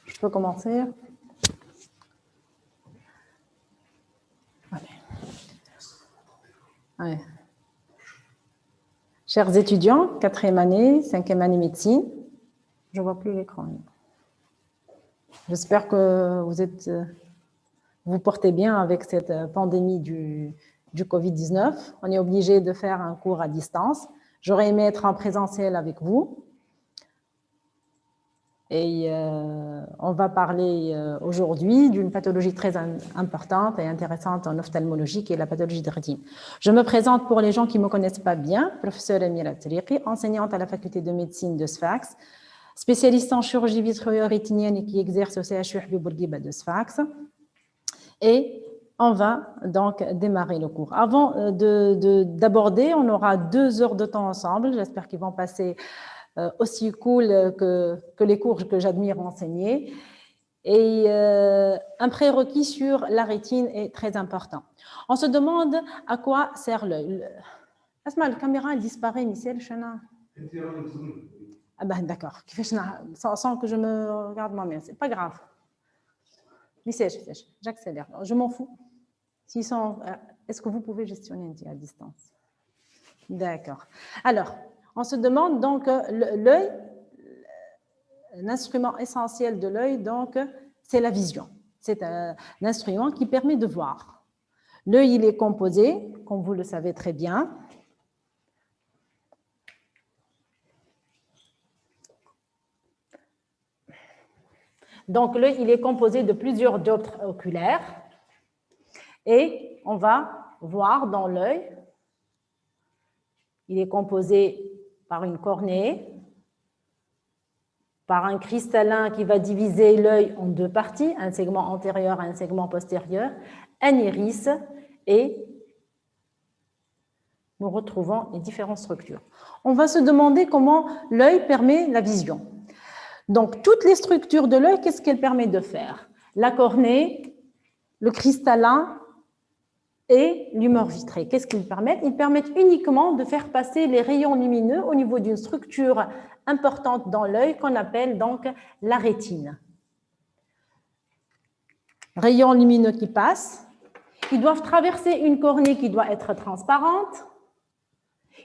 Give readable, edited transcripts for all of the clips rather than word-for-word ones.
Je peux commencer? Ouais. Chers étudiants, 4e année, 5e année médecine, je ne vois plus l'écran. J'espère que vous portez bien avec cette pandémie du Covid-19. On est obligé de faire un cours à distance. J'aurais aimé être en présentiel avec vous. Et on va parler aujourd'hui d'une pathologie très importante et intéressante en ophtalmologie, qui est la pathologie de rétine. Je me présente pour les gens qui ne me connaissent pas bien, professeur Amira Triqi, enseignante à la faculté de médecine de Sfax, spécialiste en chirurgie vitréo-rétinienne et qui exerce au CHU Habib Bourguiba de Sfax. Et on va donc démarrer le cours. Avant d'aborder, on aura 2 heures de temps ensemble. J'espère qu'ils vont passer aussi cool que les cours que j'admire enseigner. Et un prérequis sur la rétine est très important. On se demande à quoi sert l'œil. Asma, la caméra elle disparaît, Michel. Ah ben d'accord, sans que je me regarde moi-même, c'est pas grave. Michel, j'accélère, je m'en fous. Est-ce que vous pouvez gestionner à distance? D'accord. Alors, on se demande donc l'œil, l'instrument essentiel de l'œil, donc c'est la vision. C'est un instrument qui permet de voir. L'œil, il est composé, comme vous le savez très bien, donc l'œil, il est composé de plusieurs dioptres oculaires et on va voir dans l'œil, il est composé par une cornée, par un cristallin qui va diviser l'œil en 2 parties, un segment antérieur et un segment postérieur, un iris, et nous retrouvons les différentes structures. On va se demander comment l'œil permet la vision. Donc, toutes les structures de l'œil, qu'est-ce qu'elles permettent de faire? La cornée, le cristallin et l'humeur vitrée. Qu'est-ce qu'ils permettent? Ils permettent uniquement de faire passer les rayons lumineux au niveau d'une structure importante dans l'œil qu'on appelle donc la rétine. Rayons lumineux qui passent, ils doivent traverser une cornée qui doit être transparente,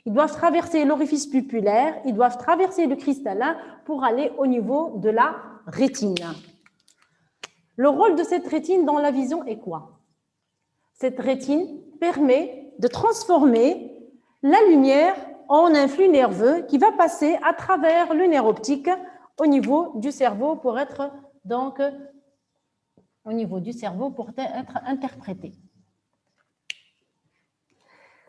ils doivent traverser l'orifice pupulaire, ils doivent traverser le cristallin pour aller au niveau de la rétine. Le rôle de cette rétine dans la vision est quoi? Cette rétine permet de transformer la lumière en un flux nerveux qui va passer à travers le nerf optique au niveau du cerveau pour être donc interprété.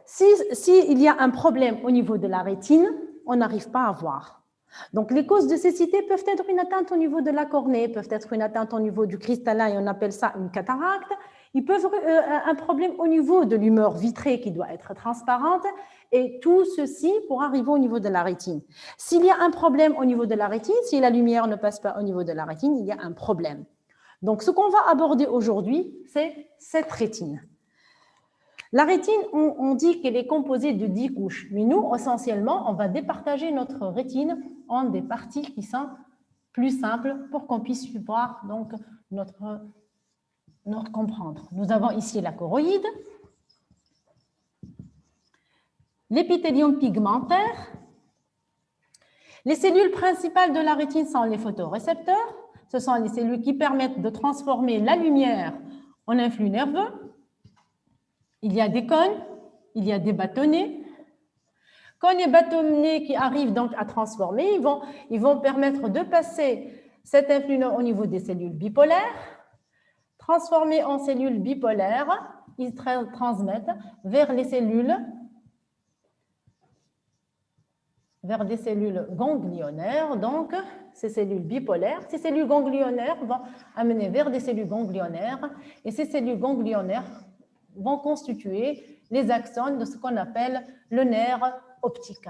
S'il y a un problème au niveau de la rétine, on n'arrive pas à voir. Donc, les causes de cécité peuvent être une atteinte au niveau de la cornée, peuvent être une atteinte au niveau du cristallin, et on appelle ça une cataracte. Ils peuvent avoir un problème au niveau de l'humeur vitrée qui doit être transparente, et tout ceci pour arriver au niveau de la rétine. S'il y a un problème au niveau de la rétine, si la lumière ne passe pas au niveau de la rétine, il y a un problème. Donc, ce qu'on va aborder aujourd'hui, c'est cette rétine. La rétine, on dit qu'elle est composée de 10 couches, mais nous, essentiellement, on va départager notre rétine en des parties qui sont plus simples pour qu'on puisse voir donc notre comprendre. Nous avons ici la choroïde, l'épithélium pigmentaire. Les cellules principales de la rétine sont les photorécepteurs. Ce sont les cellules qui permettent de transformer la lumière en un flux nerveux. Il y a des cônes, il y a des bâtonnets. Cônes et bâtonnets qui arrivent donc à transformer, ils vont permettre de passer cet influx au niveau des cellules bipolaires. Transformés en cellules bipolaires, ils transmettent vers les cellules, vers des cellules ganglionnaires. Donc, ces cellules bipolaires, ces cellules ganglionnaires vont amener vers des cellules ganglionnaires et ces cellules ganglionnaires vont constituer les axones de ce qu'on appelle le nerf optique.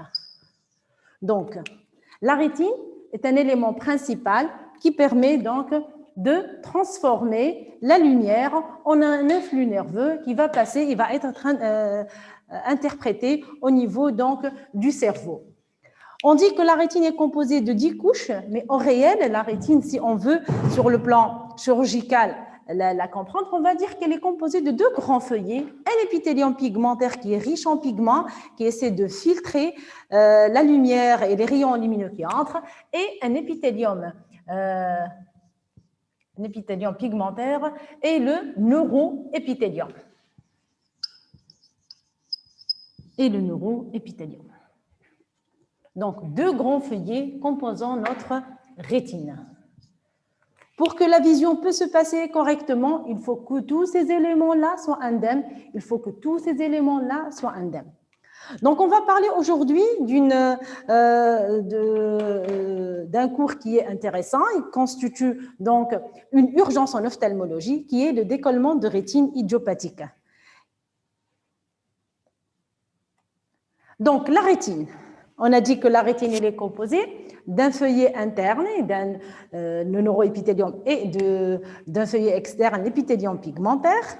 Donc, la rétine est un élément principal qui permet donc de transformer la lumière en un influx nerveux qui va passer, il va être interprété au niveau donc du cerveau. On dit que la rétine est composée de 10 couches, mais au réel, la rétine, si on veut, sur le plan chirurgical, la comprendre, on va dire qu'elle est composée de 2 grands feuillets, un épithélium pigmentaire qui est riche en pigments, qui essaie de filtrer la lumière et les rayons lumineux qui entrent, et un épithélium pigmentaire et le neuroépithélium. Donc, 2 grands feuillets composant notre rétine. Pour que la vision puisse se passer correctement, il faut que tous ces éléments-là soient indemnes. Donc, on va parler aujourd'hui d'un cours qui est intéressant. Il constitue donc une urgence en ophtalmologie qui est le décollement de rétine idiopathique. Donc, la rétine. On a dit que la rétine elle est composée d'un feuillet interne, le neuroépithélium, et d'un feuillet externe, l'épithélium pigmentaire.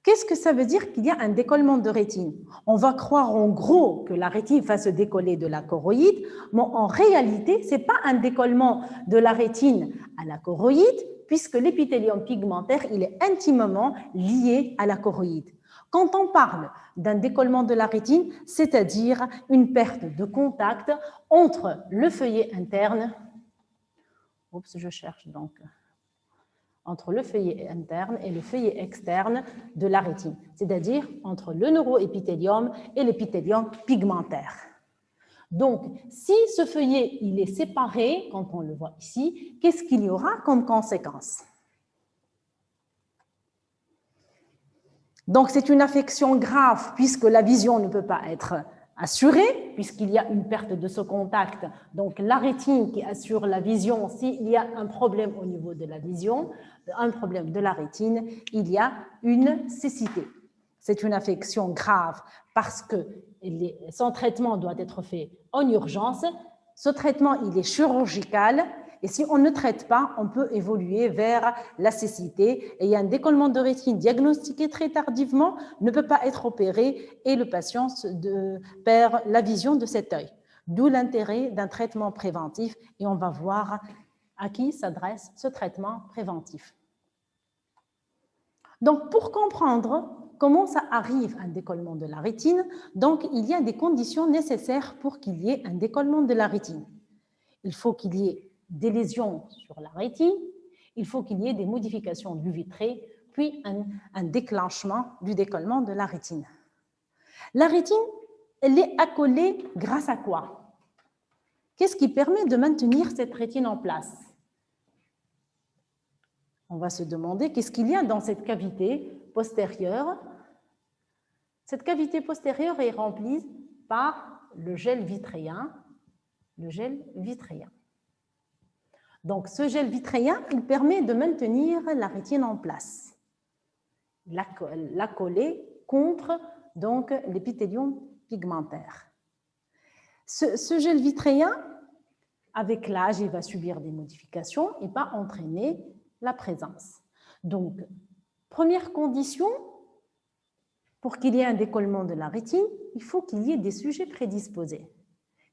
Qu'est-ce que ça veut dire qu'il y a un décollement de rétine? On va croire en gros que la rétine va se décoller de la choroïde, mais en réalité, ce n'est pas un décollement de la rétine à la choroïde, puisque l'épithélium pigmentaire il est intimement lié à la choroïde. Quand on parle d'un décollement de la rétine, c'est-à-dire une perte de contact entre le feuillet interne, entre le feuillet interne et le feuillet externe de la rétine, c'est-à-dire entre le neuroépithélium et l'épithélium pigmentaire. Donc, si ce feuillet il est séparé, quand on le voit ici, qu'est-ce qu'il y aura comme conséquence? Donc, c'est une affection grave puisque la vision ne peut pas être assurée, puisqu'il y a une perte de ce contact. Donc, la rétine qui assure la vision, s'il y a un problème au niveau de la vision, un problème de la rétine, il y a une cécité. C'est une affection grave parce que son traitement doit être fait en urgence. Ce traitement, il est chirurgical. Et si on ne traite pas, on peut évoluer vers la cécité. Et il y a un décollement de rétine diagnostiqué très tardivement, ne peut pas être opéré et le patient perd la vision de cet œil. D'où l'intérêt d'un traitement préventif. Et on va voir à qui s'adresse ce traitement préventif. Donc, pour comprendre comment ça arrive un décollement de la rétine, donc il y a des conditions nécessaires pour qu'il y ait un décollement de la rétine. Il faut qu'il y ait des lésions sur la rétine, il faut qu'il y ait des modifications du vitré, puis un déclenchement du décollement de la rétine. La rétine, elle est accolée grâce à quoi? Qu'est-ce qui permet de maintenir cette rétine en place? On va se demander qu'est-ce qu'il y a dans cette cavité postérieure. Cette cavité postérieure est remplie par le gel vitréen. Donc, ce gel vitréen, il permet de maintenir la rétine en place, la coller contre donc l'épithélium pigmentaire. Ce gel vitréen, avec l'âge, il va subir des modifications et va entraîner la présence. Donc, première condition, pour qu'il y ait un décollement de la rétine, il faut qu'il y ait des sujets prédisposés.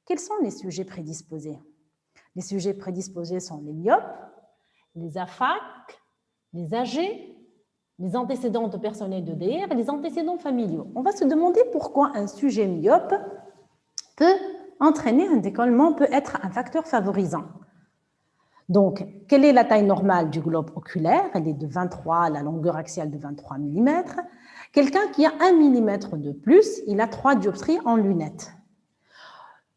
Quels sont les sujets prédisposés? Les sujets prédisposés sont les myopes, les aphaques, les âgés, les antécédents de personnel de DR et les antécédents familiaux. On va se demander pourquoi un sujet myope peut entraîner un décollement, peut être un facteur favorisant. Donc, quelle est la taille normale du globe oculaire? Elle est de 23, la longueur axiale de 23 mm. Quelqu'un qui a 1 mm de plus, il a 3 dioptries en lunettes.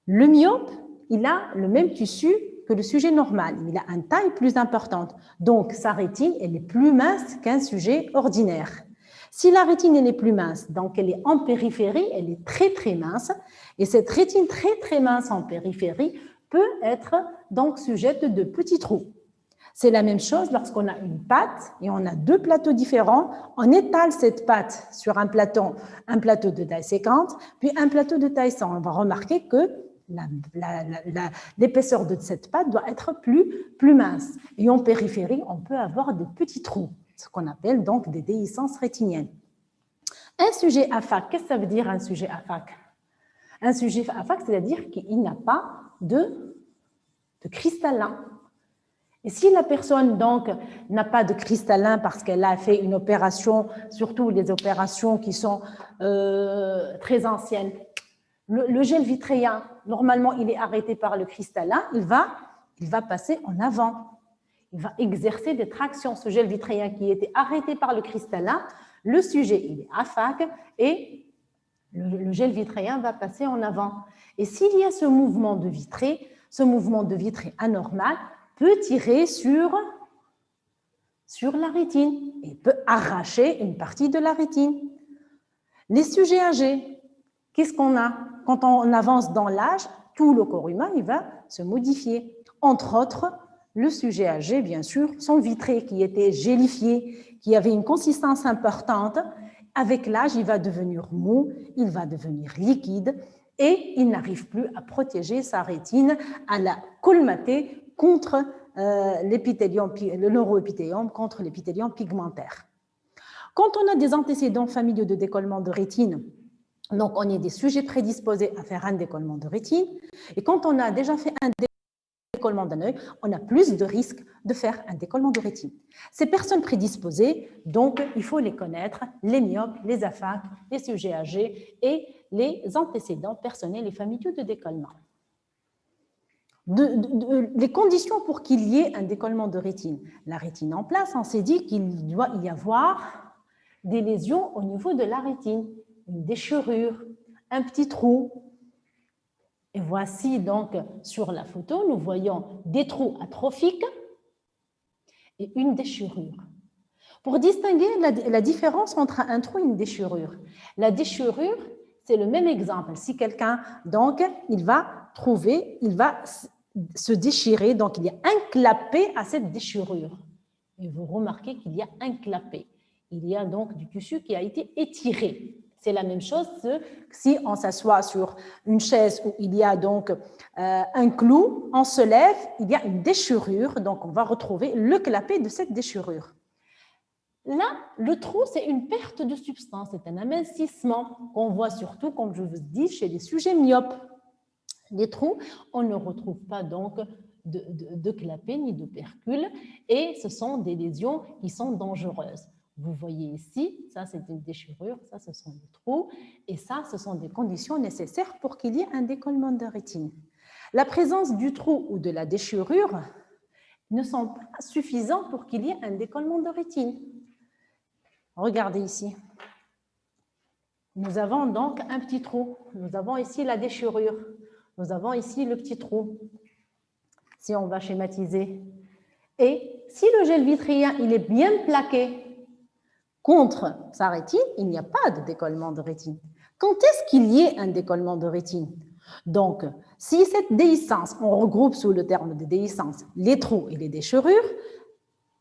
Le myope, il a le même tissu que le sujet normal. Il a une taille plus importante. Donc, sa rétine, elle est plus mince qu'un sujet ordinaire. Si la rétine elle est plus mince, donc elle est en périphérie, elle est très très mince. Et cette rétine très très mince en périphérie peut être donc sujette de petits trous. C'est la même chose lorsqu'on a une pâte et on a 2 plateaux différents. On étale cette pâte sur un plateau de taille 50, puis un plateau de taille 100. On va remarquer que l'épaisseur de cette pâte doit être plus mince. Et en périphérie, on peut avoir des petits trous, ce qu'on appelle donc des déhiscences rétiniennes. Un sujet aphaque, qu'est-ce que ça veut dire un sujet aphaque? Un sujet AFAC, c'est-à-dire qu'il n'a pas de cristallin. Et si la personne donc n'a pas de cristallin parce qu'elle a fait une opération, surtout les opérations qui sont très anciennes, le gel vitréen, normalement, il est arrêté par le cristallin, il va passer en avant. Il va exercer des tractions. Ce gel vitréen qui était arrêté par le cristallin, le sujet, il est AFAC et le gel vitréen va passer en avant. Et s'il y a ce mouvement de vitré anormal peut tirer sur la rétine et peut arracher une partie de la rétine. Les sujets âgés, qu'est-ce qu'on a? Quand on avance dans l'âge, tout le corps humain il va se modifier. Entre autres, le sujet âgé, bien sûr, son vitré qui était gélifié, qui avait une consistance importante, avec l'âge, il va devenir mou, il va devenir liquide et il n'arrive plus à protéger sa rétine, à la colmater contre le neuroépithélium, contre l'épithélium pigmentaire. Quand on a des antécédents familiaux de décollement de rétine, donc on est des sujets prédisposés à faire un décollement de rétine, et quand on a déjà fait un décollement d'un œil, on a plus de risques de faire un décollement de rétine. Ces personnes prédisposées, donc, il faut les connaître, les myopes, les AFAC, les sujets âgés et les antécédents personnels et familiaux de décollement. Les conditions pour qu'il y ait un décollement de rétine. La rétine en place, on s'est dit qu'il doit y avoir des lésions au niveau de la rétine, une déchirure, un petit trou. Et voici donc sur la photo, nous voyons des trous atrophiques et une déchirure. Pour distinguer la différence entre un trou et une déchirure, la déchirure, c'est le même exemple. Si quelqu'un, donc, il va se déchirer, donc il y a un clapet à cette déchirure. Et vous remarquez qu'il y a un clapet. Il y a donc du tissu qui a été étiré. C'est la même chose si on s'assoit sur une chaise où il y a donc un clou, on se lève, il y a une déchirure, donc on va retrouver le clapet de cette déchirure. Là, le trou, c'est une perte de substance, c'est un amincissement qu'on voit surtout, comme je vous dis, chez les sujets myopes. Les trous, on ne retrouve pas donc de clapet ni de percule et ce sont des lésions qui sont dangereuses. Vous voyez ici, ça c'est une déchirure, ça ce sont des trous et ça ce sont des conditions nécessaires pour qu'il y ait un décollement de rétine. La présence du trou ou de la déchirure ne sont pas suffisants pour qu'il y ait un décollement de rétine. Regardez ici. Nous avons donc un petit trou. Nous avons ici la déchirure. Nous avons ici le petit trou. Si on va schématiser. Et si le gel vitréen il est bien plaqué contre sa rétine, il n'y a pas de décollement de rétine. Quand est-ce qu'il y ait un décollement de rétine? Donc, si cette déhiscence, on regroupe sous le terme de déhiscence les trous et les déchirures,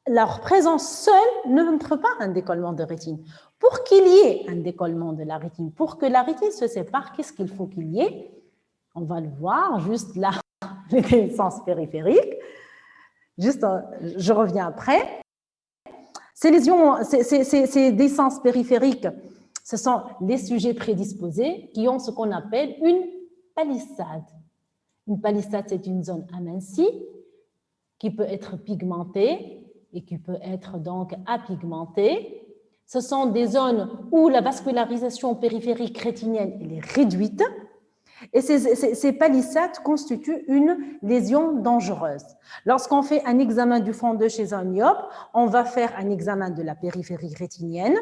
leur présence seule ne montre pas un décollement de rétine. Pour qu'il y ait un décollement de la rétine, pour que la rétine se sépare, qu'est-ce qu'il faut qu'il y ait? On va le voir juste là, les déhiscences périphériques. Juste, je reviens après. Ces déhiscences périphériques, ce sont les sujets prédisposés qui ont ce qu'on appelle une palissade. Une palissade, c'est une zone amincie qui peut être pigmentée et qui peut être donc apigmentée. Ce sont des zones où la vascularisation périphérique rétinienne est réduite et ces palissades constituent une lésion dangereuse. Lorsqu'on fait un examen du fond d'œil chez un myope, on va faire un examen de la périphérie rétinienne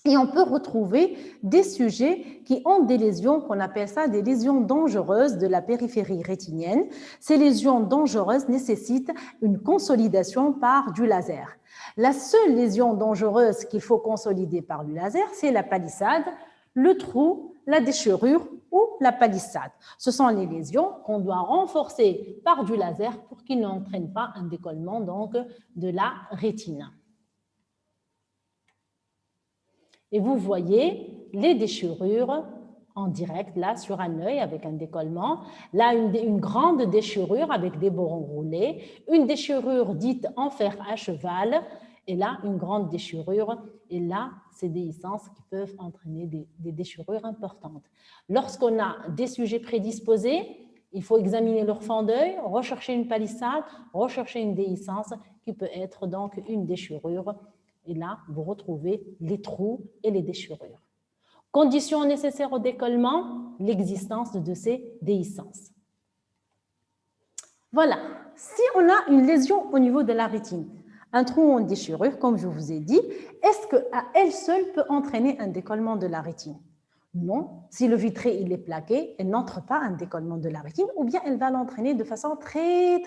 et on peut retrouver des sujets qui ont des lésions, qu'on appelle ça des lésions dangereuses de la périphérie rétinienne. Ces lésions dangereuses nécessitent une consolidation par du laser. La seule lésion dangereuse qu'il faut consolider par du laser, c'est la palissade, le trou, la déchirure ou la palissade. Ce sont les lésions qu'on doit renforcer par du laser pour qu'ils n'entraînent pas un décollement donc, de la rétine. Et vous voyez les déchirures en direct, là, sur un œil avec un décollement. Là, une grande déchirure avec des bords roulés. Une déchirure dite en fer à cheval. et là, une grande déchirure. Et là, c'est des déhiscences qui peuvent entraîner des déchirures importantes. Lorsqu'on a des sujets prédisposés, il faut examiner leur fond d'œil, rechercher une palissade, rechercher une déhiscence qui peut être donc une déchirure. Et là, vous retrouvez les trous et les déchirures. Condition nécessaire au décollement, l'existence de ces déhiscences. Voilà, si on a une lésion au niveau de la rétine, un trou ou une déchirure, comme je vous ai dit, est-ce qu'à elle seule peut entraîner un décollement de la rétine? Non, si le vitré il est plaqué, elle n'entre pas un décollement de la rétine ou bien elle va l'entraîner de façon très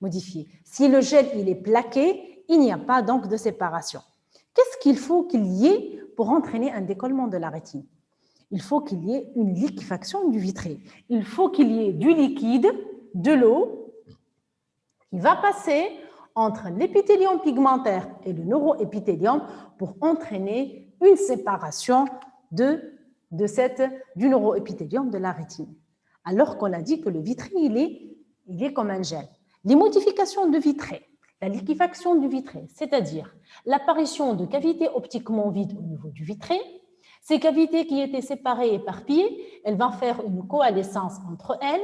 modifiée. Si le gel il est plaqué, il n'y a pas donc de séparation. Qu'est-ce qu'il faut qu'il y ait pour entraîner un décollement de la rétine? Il faut qu'il y ait une liquéfaction du vitré. Il faut qu'il y ait du liquide, de l'eau, qui va passer entre l'épithélium pigmentaire et le neuroépithélium pour entraîner une séparation du neuroépithélium de la rétine. Alors qu'on a dit que le vitré, il est comme un gel. Les modifications de vitré, la liquéfaction du vitré, c'est-à-dire l'apparition de cavités optiquement vides au niveau du vitré, ces cavités qui étaient séparées et éparpillées, elles vont faire une coalescence entre elles.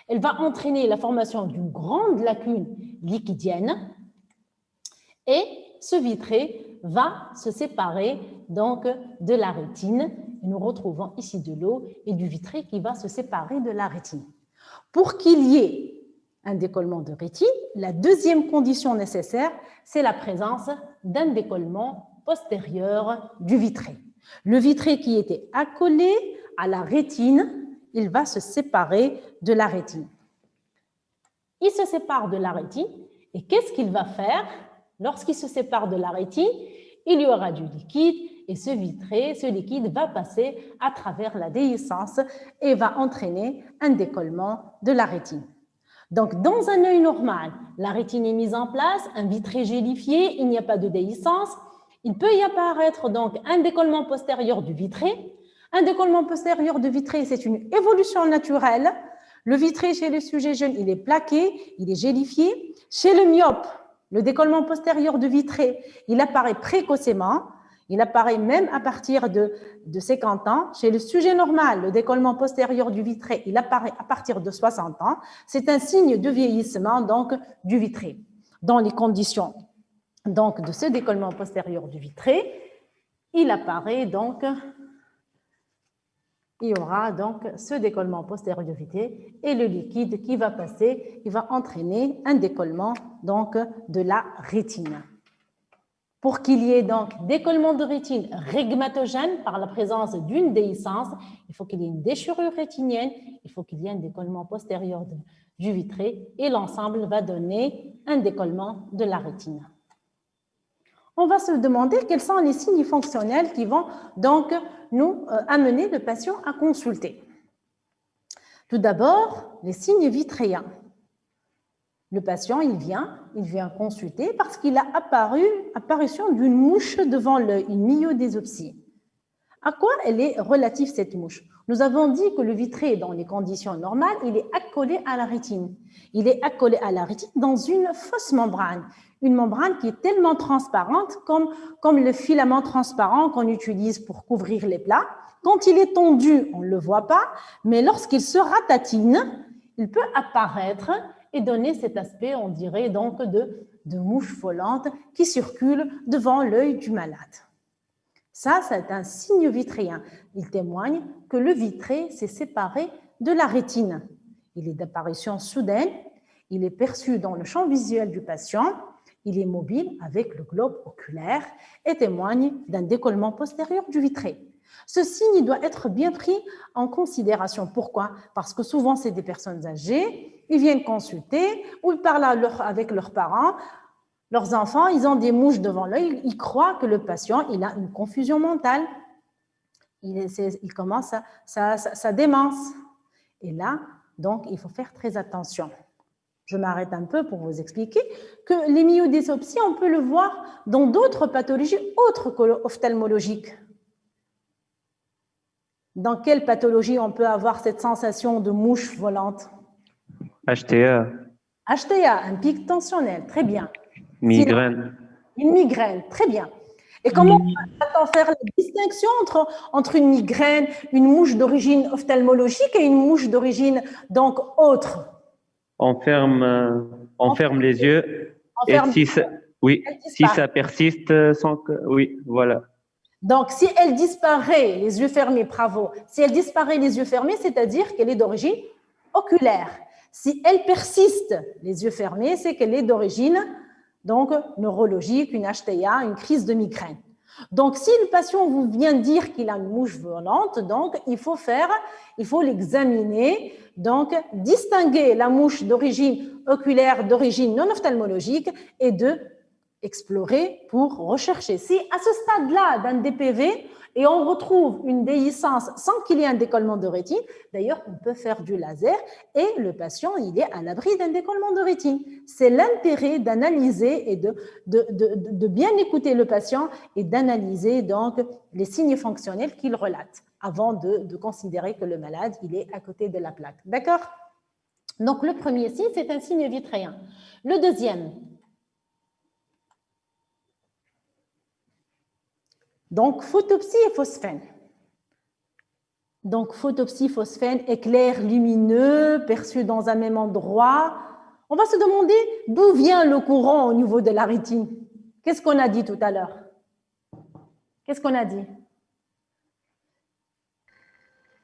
Elle va entraîner la formation d'une grande lacune liquidienne et ce vitré va se séparer donc de la rétine. Et nous retrouvons ici de l'eau et du vitré qui va se séparer de la rétine. Pour qu'il y ait un décollement de rétine, la deuxième condition nécessaire, c'est la présence d'un décollement postérieur du vitré. Le vitré qui était accolé à la rétine, il va se séparer de la rétine. Il se sépare de la rétine et qu'est-ce qu'il va faire? Lorsqu'il se sépare de la rétine, il y aura du liquide et ce vitré, ce liquide va passer à travers la déhiscence et va entraîner un décollement de la rétine. Donc, dans un œil normal, la rétine est mise en place, un vitré gélifié, il n'y a pas de déhiscence. Il peut y apparaître donc un décollement postérieur du vitré. Un décollement postérieur du vitré, c'est une évolution naturelle. Le vitré chez le sujet jeune, il est plaqué, il est gélifié. Chez le myope, le décollement postérieur du vitré, il apparaît précocement. Il apparaît même à partir de 50 ans. Chez le sujet normal, le décollement postérieur du vitré, il apparaît à partir de 60 ans. C'est un signe de vieillissement donc du vitré. Dans les conditions donc de ce décollement postérieur du vitré, il apparaît donc, il y aura donc ce décollement postérieur du vitré et le liquide qui va passer, il va entraîner un décollement donc de la rétine. Pour qu'il y ait donc décollement de rétine régmatogène par la présence d'une déhiscence, il faut qu'il y ait une déchirure rétinienne, il faut qu'il y ait un décollement postérieur du vitré et l'ensemble va donner un décollement de la rétine. On va se demander quels sont les signes fonctionnels qui vont donc nous amener le patient à consulter. Tout d'abord, les signes vitréens. Le patient, il vient consulter parce qu'il a apparition d'une mouche devant l'œil, une myodésopsie. À quoi elle est relative cette mouche? Nous avons dit que le vitré, dans les conditions normales, il est accolé à la rétine. Il est accolé à la rétine dans une fausse membrane, une membrane qui est tellement transparente comme le filament transparent qu'on utilise pour couvrir les plats. Quand il est tendu, on ne le voit pas, mais lorsqu'il se ratatine, il peut apparaître et donner cet aspect, on dirait donc, de mouche volante qui circule devant l'œil du malade. Ça, c'est un signe vitréen. Il témoigne que le vitré s'est séparé de la rétine. Il est d'apparition soudaine, il est perçu dans le champ visuel du patient, il est mobile avec le globe oculaire et témoigne d'un décollement postérieur du vitré. Ce signe doit être bien pris en considération. Pourquoi? Parce que souvent, c'est des personnes âgées, ils viennent consulter ou ils parlent avec leurs parents, leurs enfants, ils ont des mouches devant l'œil, ils croient que le patient il a une confusion mentale. Il commence sa démence. Et là, donc, il faut faire très attention. Je m'arrête un peu pour vous expliquer que les myodésopsies, on peut le voir dans d'autres pathologies autres que l'ophtalmologique. Dans quelle pathologie on peut avoir cette sensation de mouche volante? HTA. HTA, un pic tensionnel, très bien. Migraine. Une migraine, très bien. Et comment va-t-on faire la distinction entre une migraine, une mouche d'origine ophtalmologique et une mouche d'origine donc autre? On ferme les yeux On et ferme, oui, elle si disparaît. ça persiste, sans que, oui, voilà. Donc, si elle disparaît, les yeux fermés, bravo. Si elle disparaît les yeux fermés, c'est-à-dire qu'elle est d'origine oculaire. Si elle persiste les yeux fermés, c'est qu'elle est d'origine donc neurologique, une HTA, une crise de migraine. Donc, si le patient vous vient dire qu'il a une mouche volante, donc il faut l'examiner, donc distinguer la mouche d'origine oculaire, d'origine non ophtalmologique et de explorer pour rechercher. Si à ce stade-là d'un DPV, et on retrouve une déhiscence sans qu'il y ait un décollement de rétine, d'ailleurs, on peut faire du laser et le patient, il est à l'abri d'un décollement de rétine. C'est l'intérêt d'analyser et de bien écouter le patient et d'analyser donc les signes fonctionnels qu'il relate avant de considérer que le malade, il est à côté de la plaque. D'accord? Donc, le premier signe, c'est un signe vitréen. Le deuxième, donc, photopsie et phosphène. Donc, photopsie, phosphène, éclair lumineux perçu dans un même endroit. On va se demander d'où vient le courant au niveau de la rétine. Qu'est-ce qu'on a dit tout à l'heure? Qu'est-ce qu'on a dit?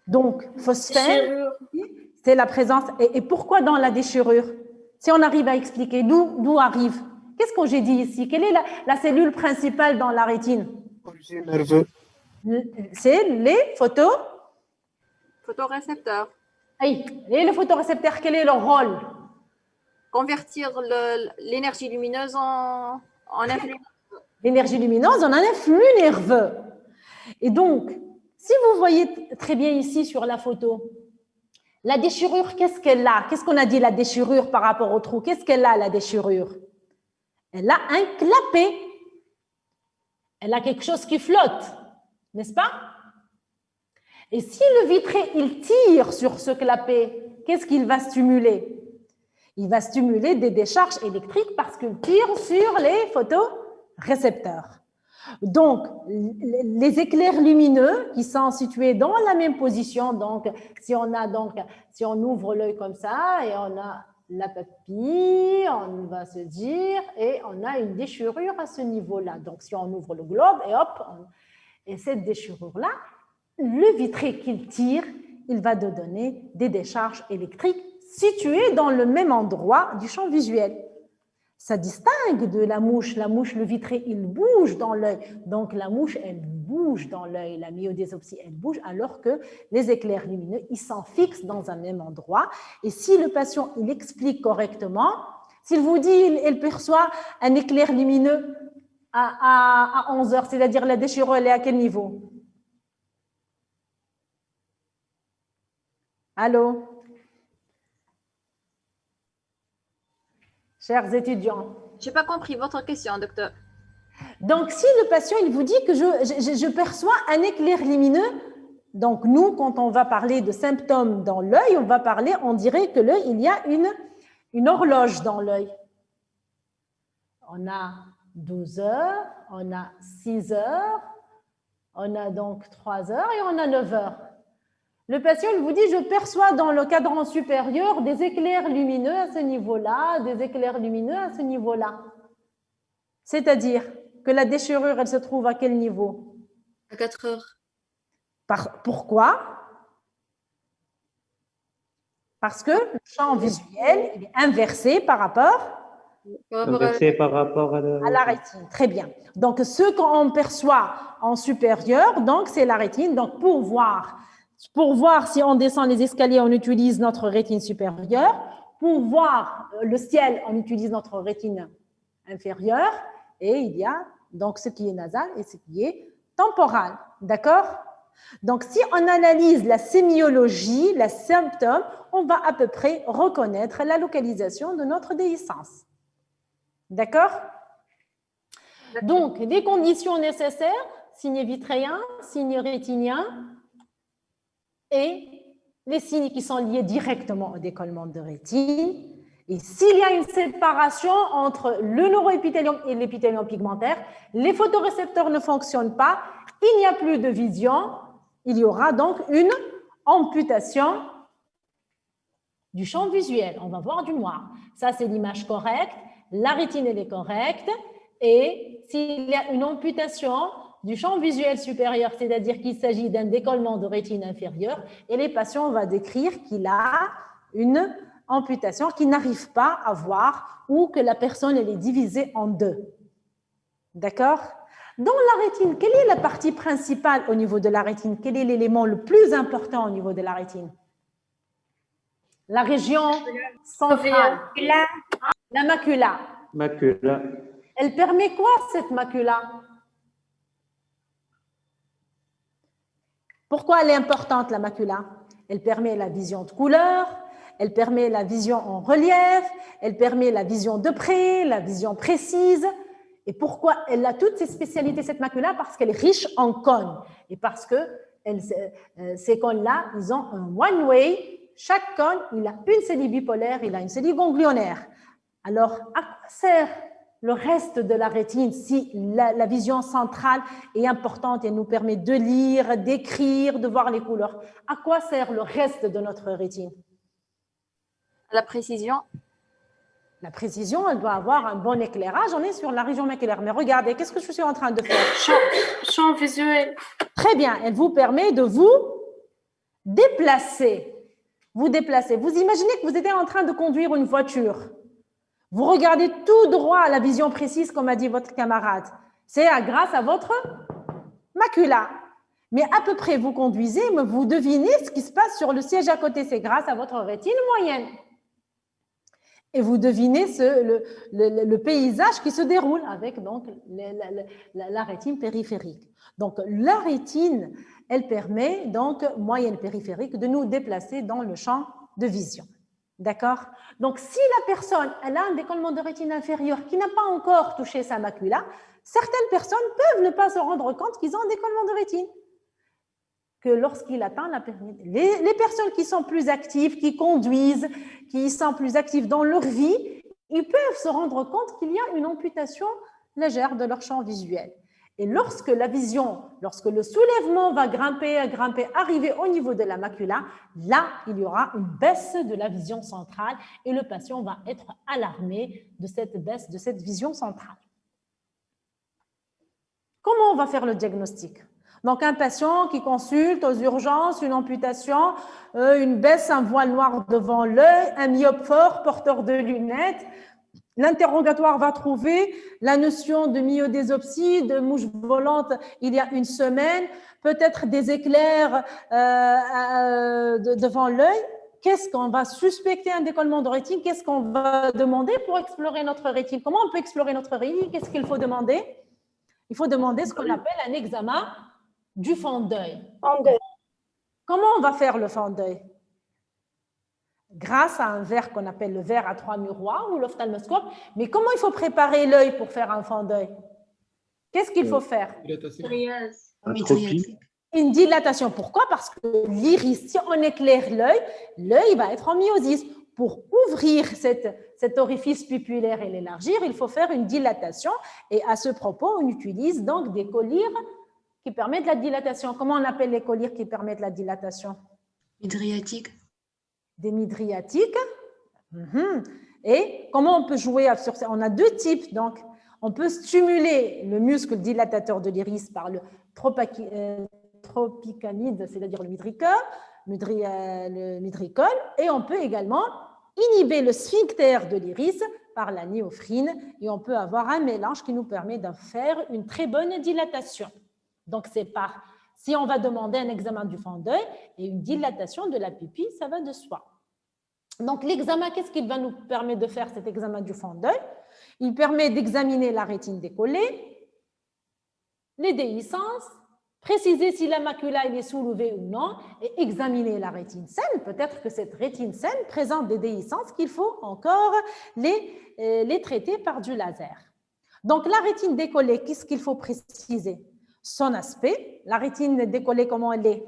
Donc, phosphène, c'est la présence. Et pourquoi dans la déchirure? Si on arrive à expliquer d'où arrive. Qu'est-ce que j'ai dit ici? Quelle est la cellule principale dans la rétine? nerveux. C'est les Photorécepteur. Et les photorécepteurs, quel est leur rôle? Convertir l'énergie lumineuse en influx. L'énergie lumineuse en un influx nerveux. Et donc, si vous voyez très bien ici sur la photo, la déchirure, qu'est-ce qu'elle a? Qu'est-ce qu'on a dit la déchirure par rapport au trou? Qu'est-ce qu'elle a, la déchirure? Elle a un clapet. Elle a quelque chose qui flotte, n'est-ce pas? Et si le vitré, il tire sur ce clapet, qu'est-ce qu'il va stimuler? Il va stimuler des décharges électriques parce qu'il tire sur les photorécepteurs. Donc, les éclairs lumineux qui sont situés dans la même position, donc si on ouvre l'œil comme ça et on a la papille, on va se dire, et on a une déchirure à ce niveau-là. Donc, si on ouvre le globe et hop, et cette déchirure-là, le vitré qu'il tire, il va donner des décharges électriques situées dans le même endroit du champ visuel. Ça distingue de la mouche. La mouche, le vitré, il bouge dans l'œil. Donc, la mouche, elle bouge dans l'œil. La myodésopsie, elle bouge, alors que les éclairs lumineux, ils s'en fixent dans un même endroit. Et si le patient, il explique correctement, s'il vous dit, il perçoit un éclair lumineux à 11 heures, c'est-à-dire la déchirure, elle est à quel niveau? Allô? Chers étudiants. Je n'ai pas compris votre question, docteur. Donc, si le patient il vous dit que je perçois un éclair lumineux, donc nous, quand on va parler de symptômes dans l'œil, on dirait que l'œil, il y a une horloge dans l'œil. On a 12 heures, on a 6 heures, on a donc 3 heures et on a 9 heures. Le patient il vous dit, je perçois dans le cadran supérieur des éclairs lumineux à ce niveau-là, des éclairs lumineux à ce niveau-là. C'est-à-dire que la déchirure, elle se trouve à quel niveau? À 4 heures. Pourquoi? Parce que le champ visuel il est inversé par rapport À la rétine. Très bien. Donc, ce qu'on perçoit en supérieur, donc c'est la rétine. Donc, pour voir si on descend les escaliers, on utilise notre rétine supérieure. Pour voir le ciel, on utilise notre rétine inférieure. Et il y a donc ce qui est nasal et ce qui est temporal. D'accord? Donc, si on analyse la sémiologie, les symptômes, on va à peu près reconnaître la localisation de notre déhiscence. D'accord? Donc, les conditions nécessaires, signe vitréen, signe rétinien et les signes qui sont liés directement au décollement de rétine. Et s'il y a une séparation entre le neuroépithélium et l'épithélium pigmentaire, les photorécepteurs ne fonctionnent pas, il n'y a plus de vision, il y aura donc une amputation du champ visuel. On va voir du noir. Ça, c'est l'image correcte. La rétine, elle est correcte. Et s'il y a une amputation du champ visuel supérieur, c'est-à-dire qu'il s'agit d'un décollement de rétine inférieure, et les patients, on va décrire qu'il a une amputation qu'il n'arrive pas à voir ou que la personne, elle est divisée en deux. D'accord? Dans la rétine, quelle est la partie principale au niveau de la rétine? Quel est l'élément le plus important au niveau de la rétine? La région centrale. La macula. Macula. Elle permet quoi, cette macula? Pourquoi elle est importante, la macula? Elle permet la vision de couleur, elle permet la vision en relief, elle permet la vision de près, la vision précise. Et pourquoi elle a toutes ces spécialités, cette macula? Parce qu'elle est riche en cônes. Et parce que ces cônes-là, ils ont un one-way. Chaque cône, il a une cellule bipolaire, il a une cellule ganglionnaire. Alors, à quoi sert le reste de la rétine si la vision centrale est importante et nous permet de lire, d'écrire, de voir les couleurs? À quoi sert le reste de notre rétine? La précision. La précision, elle doit avoir un bon éclairage. On est sur la région maculaire. Mais regardez, qu'est-ce que je suis en train de faire? Champ visuel. Très bien, elle vous permet de vous déplacer. Vous déplacer. Vous imaginez que vous êtes en train de conduire une voiture. Vous regardez tout droit à la vision précise, comme a dit votre camarade. C'est grâce à votre macula. Mais à peu près, vous conduisez, mais vous devinez ce qui se passe sur le siège à côté. C'est grâce à votre rétine moyenne. Et vous devinez le paysage qui se déroule avec donc la rétine périphérique. Donc, la rétine, elle permet donc, moyenne périphérique, de nous déplacer dans le champ de vision. D'accord? Donc, si la personne elle a un décollement de rétine inférieure qui n'a pas encore touché sa macula, certaines personnes peuvent ne pas se rendre compte qu'ils ont un décollement de rétine. Que lorsqu'il atteint la période. Les personnes qui sont plus actives, qui conduisent, qui sont plus actives dans leur vie, ils peuvent se rendre compte qu'il y a une amputation légère de leur champ visuel. Et lorsque la vision, lorsque le soulèvement va grimper, arriver au niveau de la macula, là, il y aura une baisse de la vision centrale et le patient va être alarmé de cette baisse de cette vision centrale. Comment on va faire le diagnostic? Donc, un patient qui consulte aux urgences, une amputation, une baisse, un voile noir devant l'œil, un myope fort, porteur de lunettes. L'interrogatoire va trouver la notion de myodésopsie, de mouche volante il y a une semaine, peut-être des éclairs devant l'œil. Qu'est-ce qu'on va suspecter un décollement de rétine? Qu'est-ce qu'on va demander pour explorer notre rétine? Comment on peut explorer notre rétine? Qu'est-ce qu'il faut demander? Il faut demander ce qu'on appelle un examen du fond d'œil. Comment on va faire le fond d'œil? Grâce à un verre qu'on appelle le verre à 3 miroirs ou l'ophtalmoscope. Mais comment il faut préparer l'œil pour faire un fond d'œil? Qu'est-ce qu'il faut faire? Une dilatation. Pourquoi? Parce que l'iris, si on éclaire l'œil, l'œil va être en myosis. Pour ouvrir cet orifice pupillaire et l'élargir, il faut faire une dilatation. Et à ce propos, on utilise donc des collyres qui permettent la dilatation. Comment on appelle les collyres qui permettent la dilatation? Midriatique. Des midriatiques. Et comment on peut jouer sur ça? On a deux types. Donc, on peut stimuler le muscle dilatateur de l'iris par le tropicamide, c'est-à-dire le midricole, et on peut également inhiber le sphincter de l'iris par la néophrine, et on peut avoir un mélange qui nous permet de faire une très bonne dilatation. Donc, c'est par, si on va demander un examen du fond d'œil et une dilatation de la pupille, ça va de soi. Donc, l'examen, qu'est-ce qu'il va nous permettre de faire, cet examen du fond d'œil? Il permet d'examiner la rétine décollée, les déhiscences, préciser si la macula est soulevée ou non et examiner la rétine saine. Peut-être que cette rétine saine présente des déhiscences qu'il faut encore les traiter par du laser. Donc, la rétine décollée, qu'est-ce qu'il faut préciser? Son aspect. La rétine décollée, comment elle est?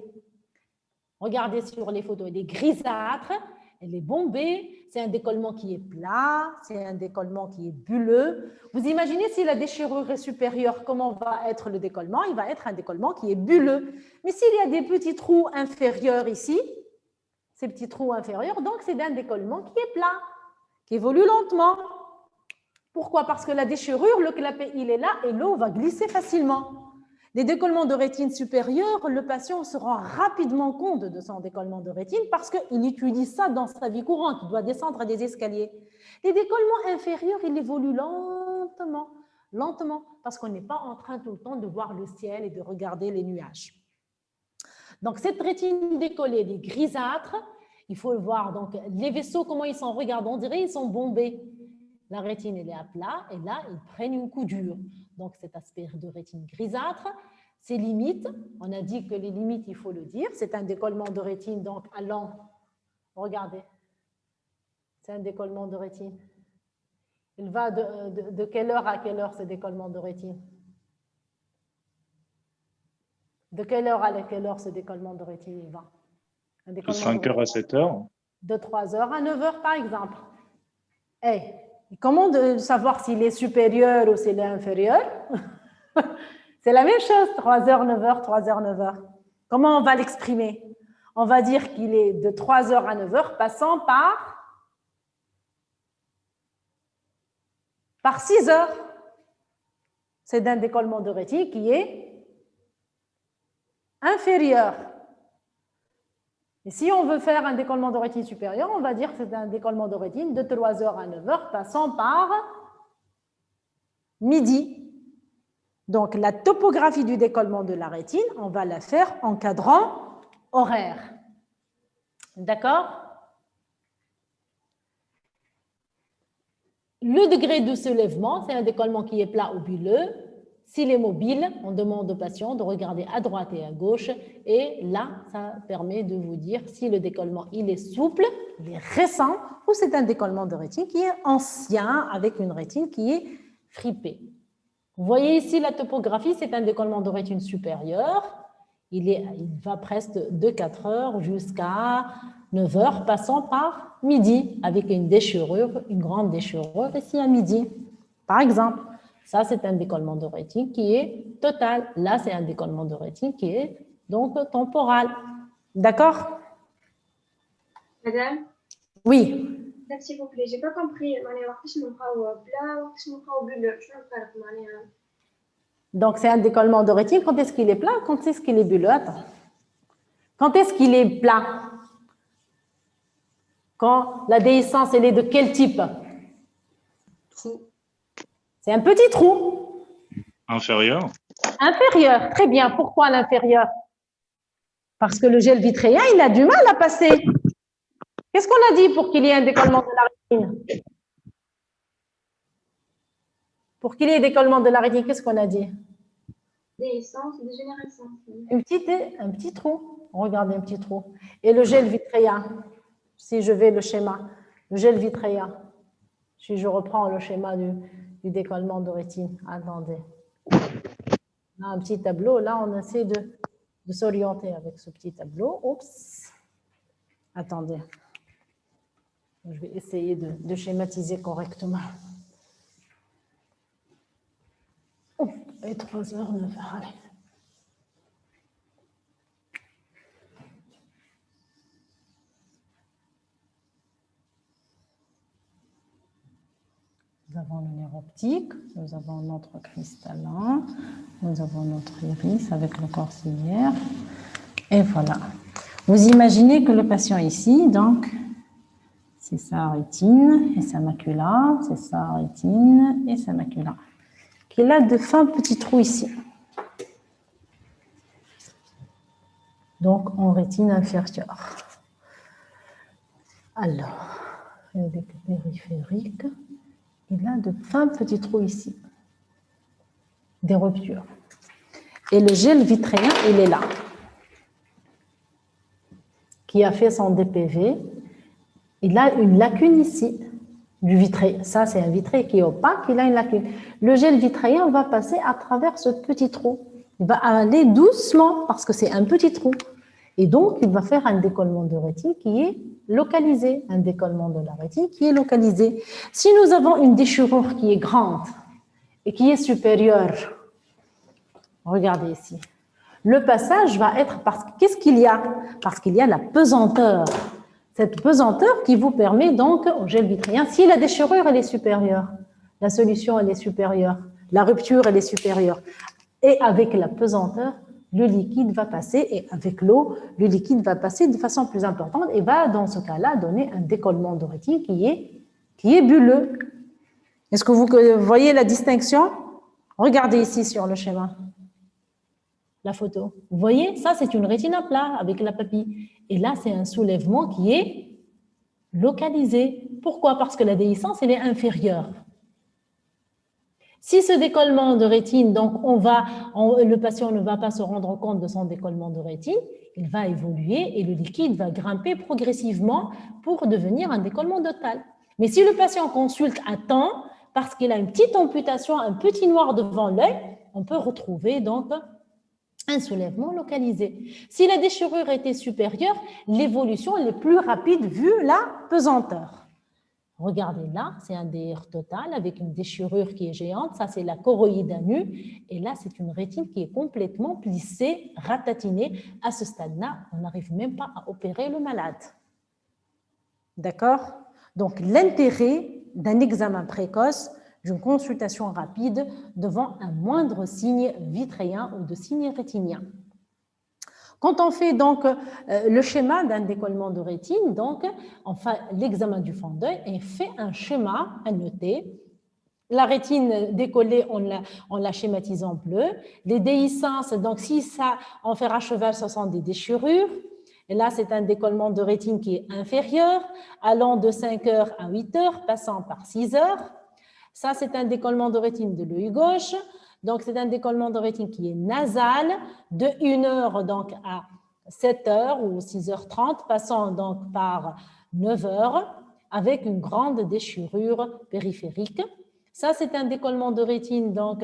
Regardez sur les photos, elle est grisâtre, elle est bombée, c'est un décollement qui est plat, c'est un décollement qui est bulleux. Vous imaginez si la déchirure est supérieure, comment va être le décollement? Il va être un décollement qui est bulleux. Mais s'il y a des petits trous inférieurs ici, ces petits trous inférieurs, donc c'est un décollement qui est plat, qui évolue lentement. Pourquoi? Parce que la déchirure, le clapet, il est là et l'eau va glisser facilement. Les décollements de rétine supérieure, le patient se rend rapidement compte de son décollement de rétine parce qu'il utilise ça dans sa vie courante, il doit descendre des escaliers. Les décollements inférieurs, ils évoluent lentement, parce qu'on n'est pas en train tout le temps de voir le ciel et de regarder les nuages. Donc, cette rétine décollée, elle est grisâtre, il faut le voir. Donc, les vaisseaux, comment ils sont? Regarde, on dirait ils sont bombés. La rétine, elle est à plat et là, ils prennent une coudure. Donc, cet aspect de rétine grisâtre, ses limites, on a dit que les limites, il faut le dire, c'est un décollement de rétine, donc allant, regardez, c'est un décollement de rétine. Il va de quelle heure à quelle heure ce décollement de rétine? De quelle heure à quelle heure ce décollement de rétine il va? De 5h à 7h. De 3h à 9h, par exemple. Hey, comment de savoir s'il est supérieur ou s'il est inférieur? C'est la même chose, 3h, 9h, 3h, 9h. Comment on va l'exprimer? On va dire qu'il est de 3h à 9h, passant par 6h. C'est un décollement de rétine qui est inférieur. Et si on veut faire un décollement de rétine supérieur, on va dire que c'est un décollement de rétine de 3h à 9h, passant par midi. Donc, la topographie du décollement de la rétine, on va la faire en cadran horaire. D'accord? Le degré de soulèvement, c'est un décollement qui est plat ou bulleux. S'il est mobile, on demande au patient de regarder à droite et à gauche. Et là, ça permet de vous dire si le décollement il est souple, il est récent, ou c'est un décollement de rétine qui est ancien, avec une rétine qui est fripée. Vous voyez ici la topographie, c'est un décollement de rétine supérieure. Il va presque de 4 heures jusqu'à 9 heures, passant par midi, avec une déchirure, une grande déchirure ici à midi. Par exemple, ça c'est un décollement de rétine qui est total. Là, c'est un décollement de rétine qui est donc temporal. D'accord? Madame, Oui. s'il vous plaît, j'ai pas compris. Donc, c'est un décollement de rétine. Quand est-ce qu'il est plat? Quand est-ce qu'il est bulleux? Attends. Quand est-ce qu'il est plat? Quand la déhiscence, elle est de quel type? Trou. C'est un petit trou. Inférieur. Inférieur. Très bien. Pourquoi l'inférieur? Parce que le gel vitréen, il a du mal à passer. Qu'est-ce qu'on a dit pour qu'il y ait un décollement de la rétine? Pour qu'il y ait un décollement de la rétine, qu'est-ce qu'on a dit? Déhiscence et dégénérescence. Un petit trou. Regardez, un petit trou. Et le gel vitréen, si je vais le schéma, le gel vitréen, si je reprends le schéma du décollement de rétine, attendez. On a un petit tableau, là, on essaie de s'orienter avec ce petit tableau. Oups. Attendez. Je vais essayer de schématiser correctement. Oh, et 3 heures, 9 heures, allez. Nous avons le nerf optique, nous avons notre cristallin, nous avons notre iris avec le corps ciliaire. Et voilà. Vous imaginez que le patient ici, donc, c'est sa rétine et sa macula, c'est sa rétine et sa macula, qu'il a de fins petits trous ici. Donc, en rétine inférieure. Alors, avec le périphérique, il a de fins petits trous ici, des ruptures. Et le gel vitréen, il est là, qui a fait son DPV. Il a une lacune ici, du vitré. Ça, c'est un vitré qui est opaque, il a une lacune. Le gel vitréen va passer à travers ce petit trou. Il va aller doucement, parce que c'est un petit trou. Et donc, il va faire un décollement de rétine qui est localisé, un décollement de la rétine qui est localisé. Si nous avons une déchirure qui est grande et qui est supérieure, regardez ici, le passage va être parce qu'est-ce qu'il y a? Parce qu'il y a la pesanteur. Cette pesanteur qui vous permet donc au gel vitrien, si la déchirure elle est supérieure, la solution elle est supérieure, la rupture elle est supérieure, et avec la pesanteur, le liquide va passer, et avec l'eau, le liquide va passer de façon plus importante et va, dans ce cas-là, donner un décollement de rétine qui est bulleux. Est-ce que vous voyez la distinction? Regardez ici sur le schéma, la photo. Vous voyez, ça, c'est une rétine à plat avec la papille. Et là, c'est un soulèvement qui est localisé. Pourquoi? Parce que la déhiscence, elle est inférieure. Si ce décollement de rétine, donc le patient ne va pas se rendre compte de son décollement de rétine, il va évoluer et le liquide va grimper progressivement pour devenir un décollement total. Mais si le patient consulte à temps, parce qu'il a une petite amputation, un petit noir devant l'œil, on peut retrouver donc un soulèvement localisé. Si la déchirure était supérieure, l'évolution est plus rapide vu la pesanteur. Regardez là, c'est un DR total avec une déchirure qui est géante. Ça, c'est la choroïde à nu. Et là, c'est une rétine qui est complètement plissée, ratatinée. À ce stade-là, on n'arrive même pas à opérer le malade. D'accord? Donc, l'intérêt d'un examen précoce, d'une consultation rapide devant un moindre signe vitréen ou de signe rétinien. Quand on fait donc le schéma d'un décollement de rétine, donc on fait l'examen du fond d'œil et fait un schéma à noter. La rétine décollée, on la schématise en bleu. Les déhiscences, donc si ça en fer à cheval, ce sont des déchirures. Et là, c'est un décollement de rétine qui est inférieur, allant de 5 heures à 8 heures, passant par 6 heures. Ça, c'est un décollement de rétine de l'œil gauche. Donc, c'est un décollement de rétine qui est nasal, de 1 heure donc à 7 heures ou 6h30, passant donc par 9 heures, avec une grande déchirure périphérique. Ça, c'est un décollement de rétine donc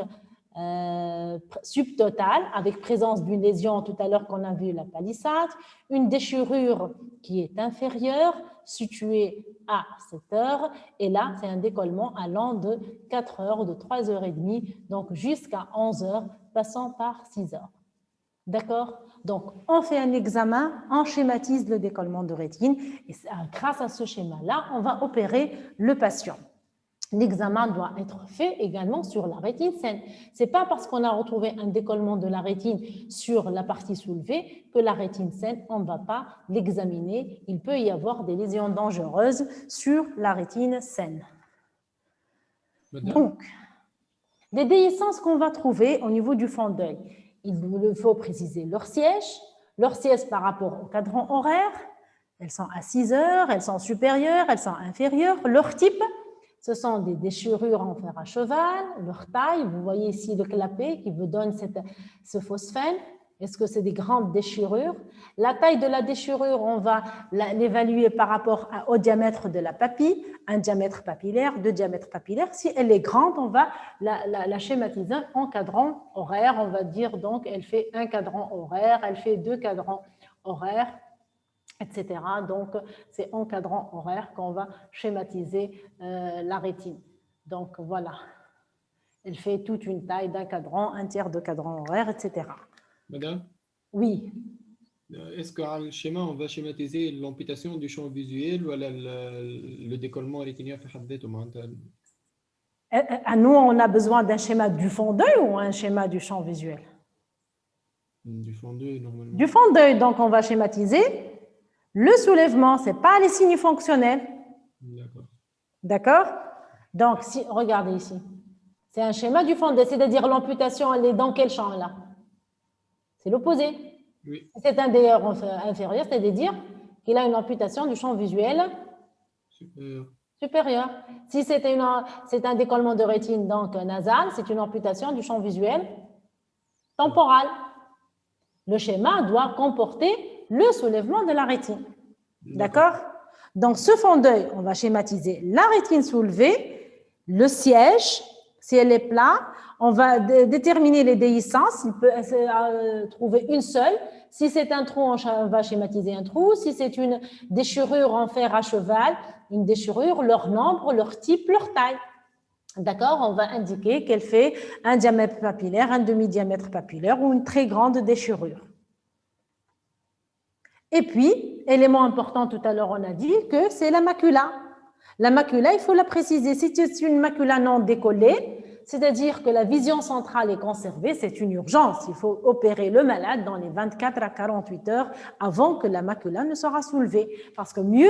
subtotale, avec présence d'une lésion tout à l'heure qu'on a vu la palissade, une déchirure qui est inférieure, située à 7 heures, et là, c'est un décollement allant de 4 heures, de 3 heures et demie, donc jusqu'à 11 heures, passant par 6 heures. D'accord? Donc, on fait un examen, on schématise le décollement de rétine, et grâce à ce schéma-là, on va opérer le patient. L'examen doit être fait également sur la rétine saine. Ce n'est pas parce qu'on a retrouvé un décollement de la rétine sur la partie soulevée que la rétine saine, on ne va pas l'examiner. Il peut y avoir des lésions dangereuses sur la rétine saine. Donc, les déhiscences qu'on va trouver au niveau du fond d'œil, il faut préciser leur siège par rapport au cadran horaire. Elles sont à 6 heures, elles sont supérieures, elles sont inférieures. Leur type, ce sont des déchirures en fer à cheval, leur taille, vous voyez ici le clapet qui vous donne ce phosphène. Est-ce que c'est des grandes déchirures? La taille de la déchirure, on va l'évaluer par rapport au diamètre de la papille, un diamètre papillaire, 2 diamètres papillaires. Si elle est grande, on va la schématiser en cadran horaire. On va dire donc elle fait 1 cadran horaire, elle fait 2 cadrans horaires, etc. Donc, c'est en cadran horaire qu'on va schématiser la rétine. Donc, voilà. Elle fait toute une taille d'un cadran, 1/3 de cadran horaire, etc. Madame? Oui. Est-ce qu'à le schéma, on va schématiser l'amputation du champ visuel ou le décollement rétinien في حد ذاته معناتها؟ Nous, on a besoin d'un schéma du fond d'œil ou un schéma du champ visuel? Du fond d'œil, normalement. Du fond d'œil, donc on va schématiser. Le soulèvement, ce n'est pas les signes fonctionnels. D'accord. D'accord? Donc, regardez ici. C'est un schéma du fond d'œil, c'est-à-dire l'amputation, elle est dans quel champ là? C'est l'opposé. Oui. C'est un DR inférieur, c'est-à-dire qu'il a une amputation du champ visuel supérieur. Si c'est un décollement de rétine donc nasal, c'est une amputation du champ visuel temporal. Le schéma doit comporter le soulèvement de la rétine. D'accord? Dans ce fond d'œil, on va schématiser la rétine soulevée, le siège, si elle est plat, on va déterminer les déhiscences. Il peut trouver une seule. Si c'est un trou, on va schématiser un trou. Si c'est une déchirure en fer à cheval, une déchirure, leur nombre, leur type, leur taille. D'accord? On va indiquer qu'elle fait un diamètre papillaire, un demi-diamètre papillaire ou une très grande déchirure. Et puis, élément important, tout à l'heure, on a dit que c'est la macula. La macula, il faut la préciser. Si c'est une macula non décollée, c'est-à-dire que la vision centrale est conservée, c'est une urgence. Il faut opérer le malade dans les 24 à 48 heures avant que la macula ne sera soulevée. Parce que mieux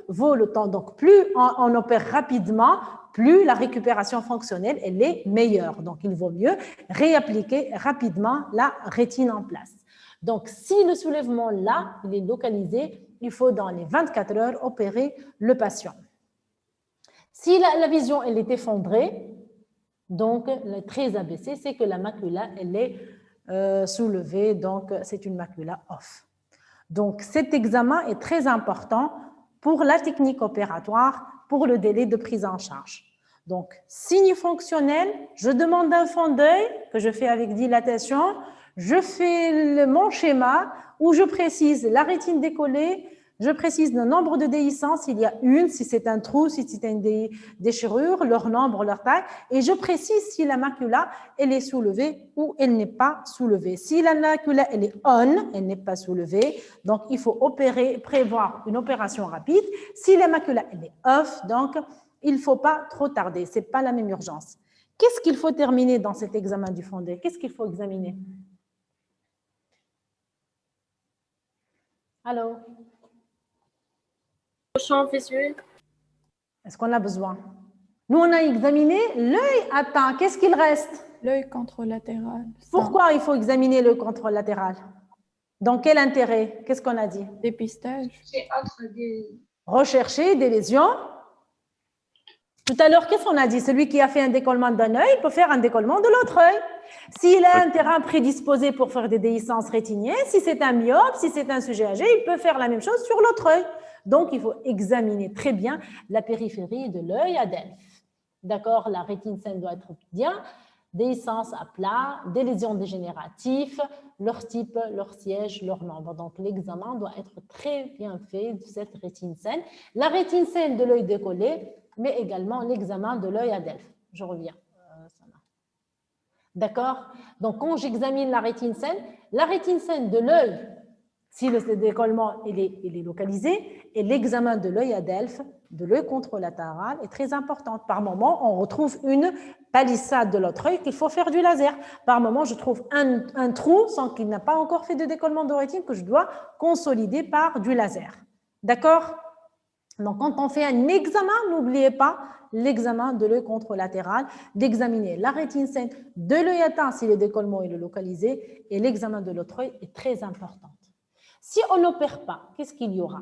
vaut le temps. Donc, plus on opère rapidement, plus la récupération fonctionnelle elle est meilleure. Donc, il vaut mieux réappliquer rapidement la rétine en place. Donc, si le soulèvement là, il est localisé, il faut dans les 24 heures opérer le patient. Si la vision elle est effondrée, donc le très abaissé, c'est que la macula elle est soulevée, donc c'est une macula off. Donc, cet examen est très important pour la technique opératoire, pour le délai de prise en charge. Donc, signe fonctionnel, je demande un fond d'œil que je fais avec dilatation, je fais mon schéma où je précise la rétine décollée, je précise le nombre de déhiscences, il y a une, si c'est un trou, si c'est une déchirure, leur nombre, leur taille, et je précise si la macula, elle est soulevée ou elle n'est pas soulevée. Si la macula, elle est on, elle n'est pas soulevée, donc il faut prévoir une opération rapide. Si la macula, elle est off, donc il ne faut pas trop tarder, ce n'est pas la même urgence. Qu'est-ce qu'il faut terminer dans cet examen du fond d'œil? Qu'est-ce qu'il faut examiner? Allô? Le champ visuel. Est-ce qu'on a besoin? Nous, on a examiné l'œil. Attends, qu'est-ce qu'il reste? L'œil contralatéral. Pourquoi il faut examiner le contralatéral? Dans quel intérêt? Qu'est-ce qu'on a dit? Dépistage. C'est entre des... Rechercher des lésions. Tout à l'heure, qu'est-ce qu'on a dit? Celui qui a fait un décollement d'un œil peut faire un décollement de l'autre œil. S'il a un terrain prédisposé pour faire des déhiscences rétiniennes, si c'est un myope, si c'est un sujet âgé, il peut faire la même chose sur l'autre œil. Donc, il faut examiner très bien la périphérie de l'œil à Delphes. D'accord? La rétine saine doit être bien, déhiscence à plat, des lésions dégénératives, leur type, leur siège, leur nombre. Donc, l'examen doit être très bien fait de cette rétine saine. La rétine saine de l'œil décollé, mais également l'examen de l'œil à Delphes. Je reviens. D'accord? Donc, quand j'examine la rétine saine de l'œil, si le décollement il est localisé, et l'examen de l'œil à Delphes, de l'œil contralatéral, est très important. Par moment, on retrouve une palissade de l'autre œil qu'il faut faire du laser. Par moment, je trouve un trou sans qu'il n'a pas encore fait de décollement de rétine que je dois consolider par du laser. D'accord? Donc, quand on fait un examen, n'oubliez pas l'examen de l'œil contralatéral, d'examiner la rétine saine de l'œil atteint si le décollement est localisé, et l'examen de l'autre œil est très important. Si on n'opère pas, qu'est-ce qu'il y aura?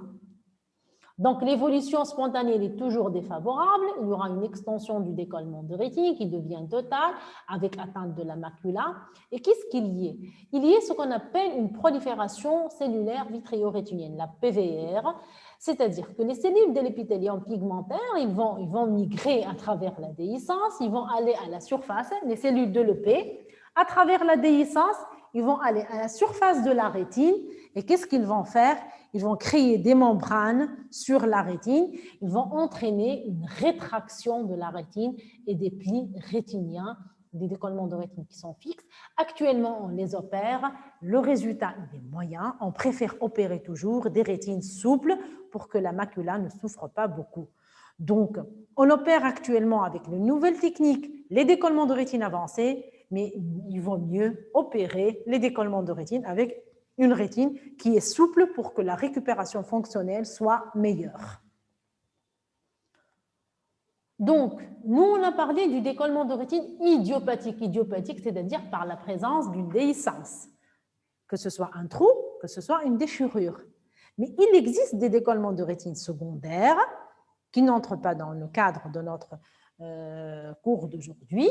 Donc, l'évolution spontanée elle est toujours défavorable. Il y aura une extension du décollement de rétine qui devient totale avec atteinte de la macula. Et qu'est-ce qu'il y a? Il y a ce qu'on appelle une prolifération cellulaire vitréo-rétinienne, la PVR. C'est-à-dire que les cellules de l'épithélium pigmentaire, ils vont migrer à travers la déhiscence, ils vont aller à la surface, les cellules de l'EP, à travers la déhiscence, ils vont aller à la surface de la rétine. Et qu'est-ce qu'ils vont faire? Ils vont créer des membranes sur la rétine. Ils vont entraîner une rétraction de la rétine et des plis rétiniens, des décollements de rétine qui sont fixes. Actuellement, on les opère. Le résultat est moyen. On préfère opérer toujours des rétines souples pour que la macula ne souffre pas beaucoup. Donc, on opère actuellement avec de nouvelles techniques les décollements de rétine avancés, mais il vaut mieux opérer les décollements de rétine avec une rétine qui est souple pour que la récupération fonctionnelle soit meilleure. Donc, nous, on a parlé du décollement de rétine idiopathique. Idiopathique, c'est-à-dire par la présence d'une déhiscence, que ce soit un trou, que ce soit une déchirure. Mais il existe des décollements de rétine secondaires qui n'entrent pas dans le cadre de notre cours d'aujourd'hui.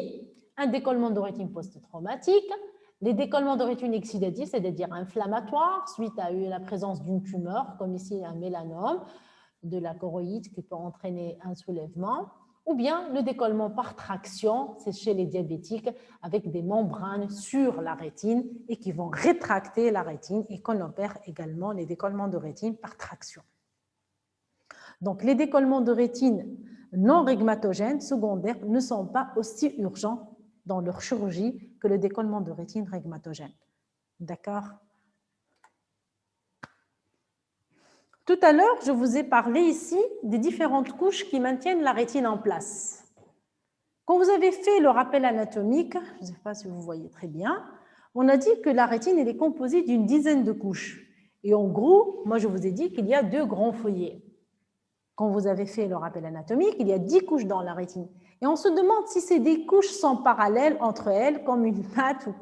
Un décollement de rétine post-traumatique, les décollements de rétine exudatifs, c'est-à-dire inflammatoires, suite à la présence d'une tumeur, comme ici un mélanome, de la choroïde qui peut entraîner un soulèvement, ou bien le décollement par traction, c'est chez les diabétiques, avec des membranes sur la rétine et qui vont rétracter la rétine et qu'on opère également les décollements de rétine par traction. Donc, les décollements de rétine non rhigmatogènes secondaires ne sont pas aussi urgents dans leur chirurgie que le décollement de rétine rhigmatogène. D'accord? Tout à l'heure, je vous ai parlé ici des différentes couches qui maintiennent la rétine en place. Quand vous avez fait le rappel anatomique, je ne sais pas si vous voyez très bien, on a dit que la rétine elle est composée d'une dizaine de couches. Et en gros, moi je vous ai dit qu'il y a 2 grands feuillets. Quand vous avez fait le rappel anatomique, il y a 10 couches dans la rétine. Et on se demande si ces 10 couches sont parallèles entre elles, comme une pâte ou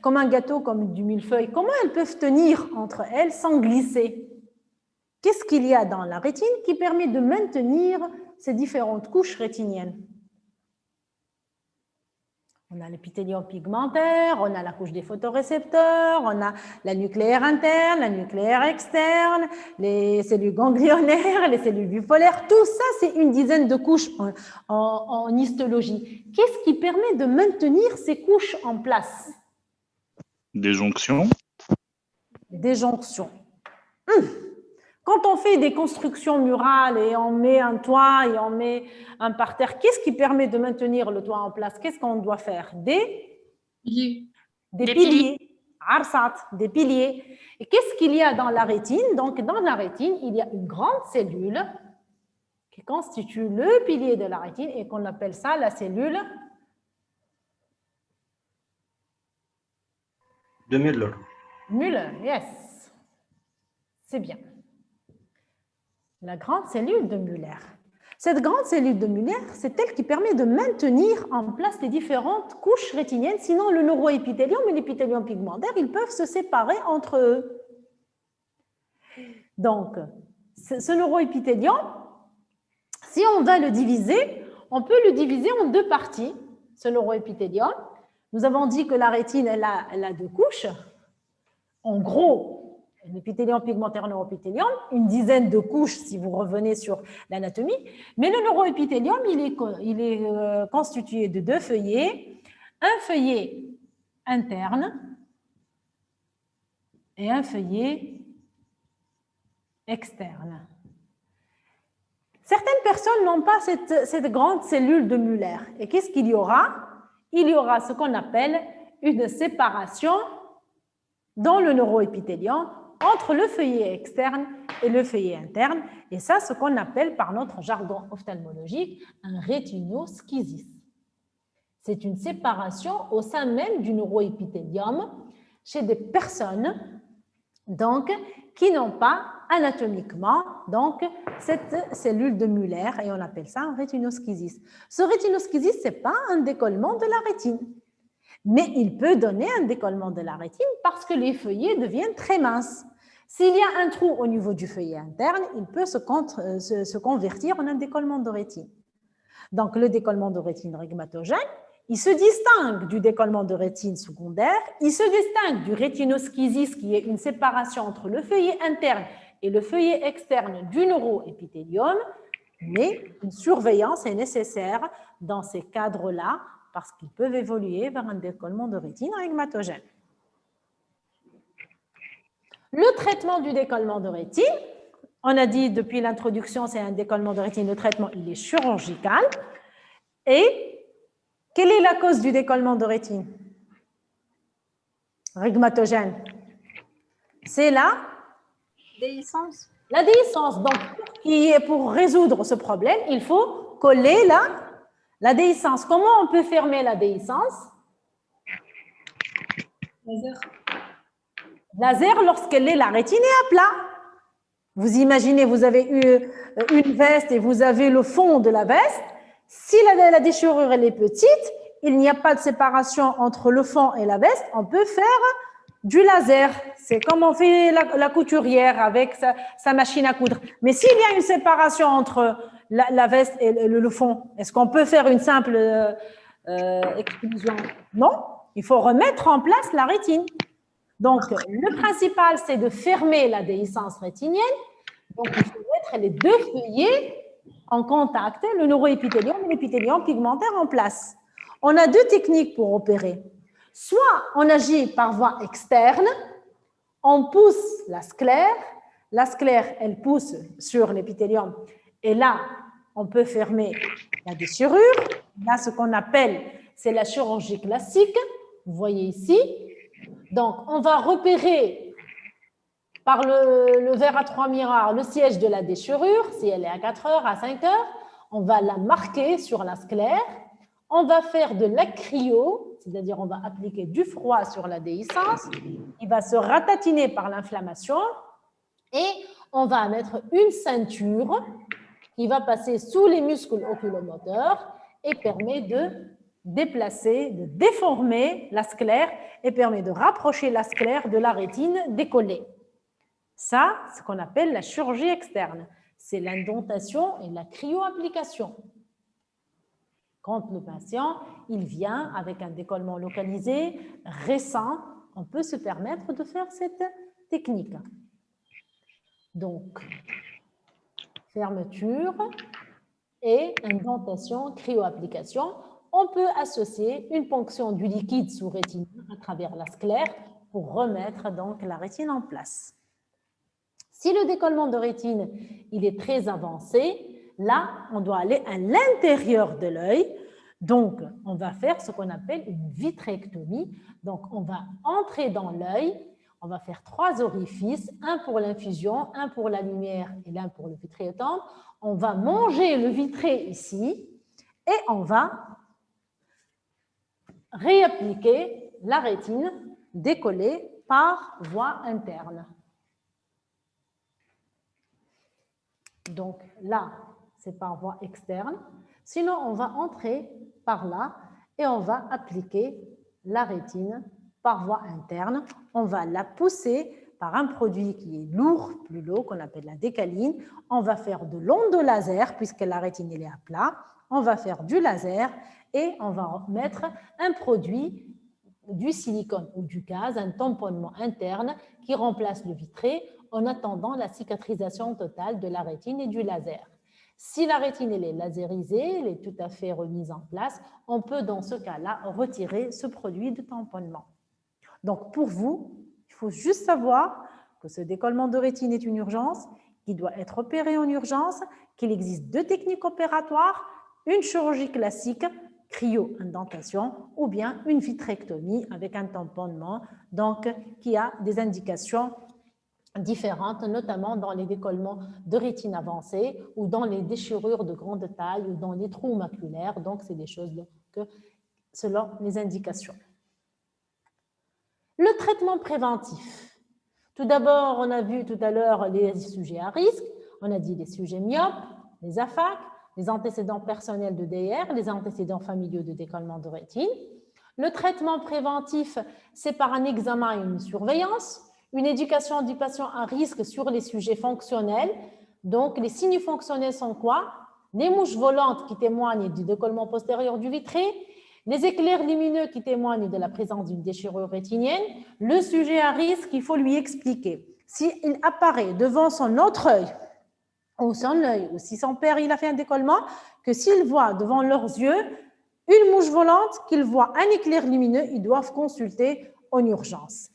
comme un gâteau, comme du millefeuille. Comment elles peuvent tenir entre elles sans glisser? Qu'est-ce qu'il y a dans la rétine qui permet de maintenir ces différentes couches rétiniennes? On a l'épithélium pigmentaire, on a la couche des photorécepteurs, on a la nucléaire interne, la nucléaire externe, les cellules ganglionnaires, les cellules bipolaires. Tout ça, c'est une dizaine de couches en histologie. Qu'est-ce qui permet de maintenir ces couches en place? Des jonctions. Des jonctions. Quand on fait des constructions murales et on met un toit et on met un parterre, qu'est-ce qui permet de maintenir le toit en place? Qu'est-ce qu'on doit faire? Des piliers. Arsat, des piliers. Et qu'est-ce qu'il y a dans la rétine? Donc, dans la rétine, il y a une grande cellule qui constitue le pilier de la rétine et qu'on appelle ça la cellule de Müller. Müller, yes. C'est bien. La grande cellule de Müller. Cette grande cellule de Müller, c'est elle qui permet de maintenir en place les différentes couches rétiniennes. Sinon, le neuroépithélium et l'épithélium pigmentaire, ils peuvent se séparer entre eux. Donc, ce neuroépithélium, si on va le diviser, on peut le diviser en 2 parties, ce neuroépithélium. Nous avons dit que la rétine, elle a 2 couches. En gros, l'épithélium pigmentaire neuroépithélium, une dizaine de couches si vous revenez sur l'anatomie, mais le neuroépithélium, il est constitué de 2 feuillets, un feuillet interne et un feuillet externe. Certaines personnes n'ont pas cette grande cellule de Müller. Et qu'est-ce qu'il y aura? Il y aura ce qu'on appelle une séparation dans le neuroépithélium entre le feuillet externe et le feuillet interne. Et ça, ce qu'on appelle par notre jargon ophtalmologique un rétinoschisis. C'est une séparation au sein même du neuroépithélium chez des personnes donc, qui n'ont pas anatomiquement donc, cette cellule de Müller et on appelle ça un rétinoschisis. Ce rétinoschisis, ce n'est pas un décollement de la rétine. Mais il peut donner un décollement de la rétine parce que les feuillets deviennent très minces. S'il y a un trou au niveau du feuillet interne, il peut se convertir en un décollement de rétine. Donc, le décollement de rétine rhigmatogène, il se distingue du décollement de rétine secondaire, il se distingue du rétinoschisis qui est une séparation entre le feuillet interne et le feuillet externe du neuroépithélium, mais une surveillance est nécessaire dans ces cadres-là parce qu'ils peuvent évoluer vers un décollement de rétine rhigmatogène. Le traitement du décollement de rétine, on a dit depuis l'introduction, c'est un décollement de rétine, le traitement il est chirurgical. Et quelle est la cause du décollement de rétine rhigmatogène? C'est la Déhiscence. La déhiscence. Donc, pour résoudre ce problème, il faut coller la déhiscence. Comment on peut fermer la déhiscence? Laser. Laser lorsqu'elle est la rétine est à plat. Vous imaginez, vous avez eu une veste et vous avez le fond de la veste. Si la déchirure elle est petite, il n'y a pas de séparation entre le fond et la veste, on peut faire du laser. C'est comme on fait la couturière avec sa machine à coudre. Mais s'il y a une séparation entre la veste et le fond, est-ce qu'on peut faire une simple exclusion? Non, il faut remettre en place la rétine. Donc, le principal, c'est de fermer la déhiscence rétinienne. Donc, il faut mettre les 2 feuillets en contact le neuroépithélium et l'épithélium pigmentaire en place. On a deux techniques pour opérer. Soit on agit par voie externe, on pousse la sclère, elle pousse sur l'épithélium et là, on peut fermer la déchirure. Là, ce qu'on appelle, c'est la chirurgie classique. Vous voyez ici. Donc, on va repérer par le verre à 3 miroirs le siège de la déchirure, si elle est à 4 heures, à 5 heures. On va la marquer sur la sclère. On va faire de l'acryo, c'est-à-dire on va appliquer du froid sur la déhiscence. Il va se ratatiner par l'inflammation et on va mettre une ceinture qui va passer sous les muscles oculomoteurs et permet de déplacer, de déformer la sclère et permet de rapprocher la sclère de la rétine décollée. Ça, c'est ce qu'on appelle la chirurgie externe. C'est l'indentation et la cryoapplication. Quand le patient, il vient avec un décollement localisé, récent, on peut se permettre de faire cette technique. Donc, fermeture et indentation, cryoapplication. On peut associer une ponction du liquide sous rétine à travers la sclère pour remettre donc la rétine en place. Si le décollement de rétine il est très avancé, là, on doit aller à l'intérieur de l'œil. Donc, on va faire ce qu'on appelle une vitrectomie. Donc, on va entrer dans l'œil. On va faire 3 orifices, un pour l'infusion, un pour la lumière et l'un pour le vitréotomie. On va manger le vitré ici et on va réappliquer la rétine décollée par voie interne. Donc là, c'est par voie externe. Sinon, on va entrer par là et on va appliquer la rétine par voie interne. On va la pousser par un produit qui est lourd, plus lourd, qu'on appelle la décaline. On va faire de l'onde de laser, puisque la rétine est à plat. On va faire du laser et on va mettre un produit, du silicone ou du gaz, un tamponnement interne qui remplace le vitré en attendant la cicatrisation totale de la rétine et du laser. Si la rétine elle est lasérisée, elle est tout à fait remise en place, on peut dans ce cas-là retirer ce produit de tamponnement. Donc pour vous, il faut juste savoir que ce décollement de rétine est une urgence, qu'il doit être opéré en urgence, qu'il existe 2 techniques opératoires, une chirurgie classique, cryo-indentation, ou bien une vitrectomie avec un tamponnement, donc qui a des indications différentes, notamment dans les décollements de rétine avancée ou dans les déchirures de grande taille ou dans les trous maculaires. Donc, c'est des choses que, selon les indications. Le traitement préventif. Tout d'abord, on a vu tout à l'heure les sujets à risque. On a dit les sujets myopes, les AFAC, les antécédents personnels de DR, les antécédents familiaux de décollement de rétine. Le traitement préventif, c'est par un examen et une surveillance. Une éducation du patient à risque sur les sujets fonctionnels. Donc, les signes fonctionnels sont quoi? Les mouches volantes qui témoignent du décollement postérieur du vitré, les éclairs lumineux qui témoignent de la présence d'une déchirure rétinienne. Le sujet à risque, il faut lui expliquer. S'il apparaît devant son autre œil, ou son œil, ou si son père il a fait un décollement, que s'il voit devant leurs yeux une mouche volante, qu'ils voient un éclair lumineux, ils doivent consulter en urgence.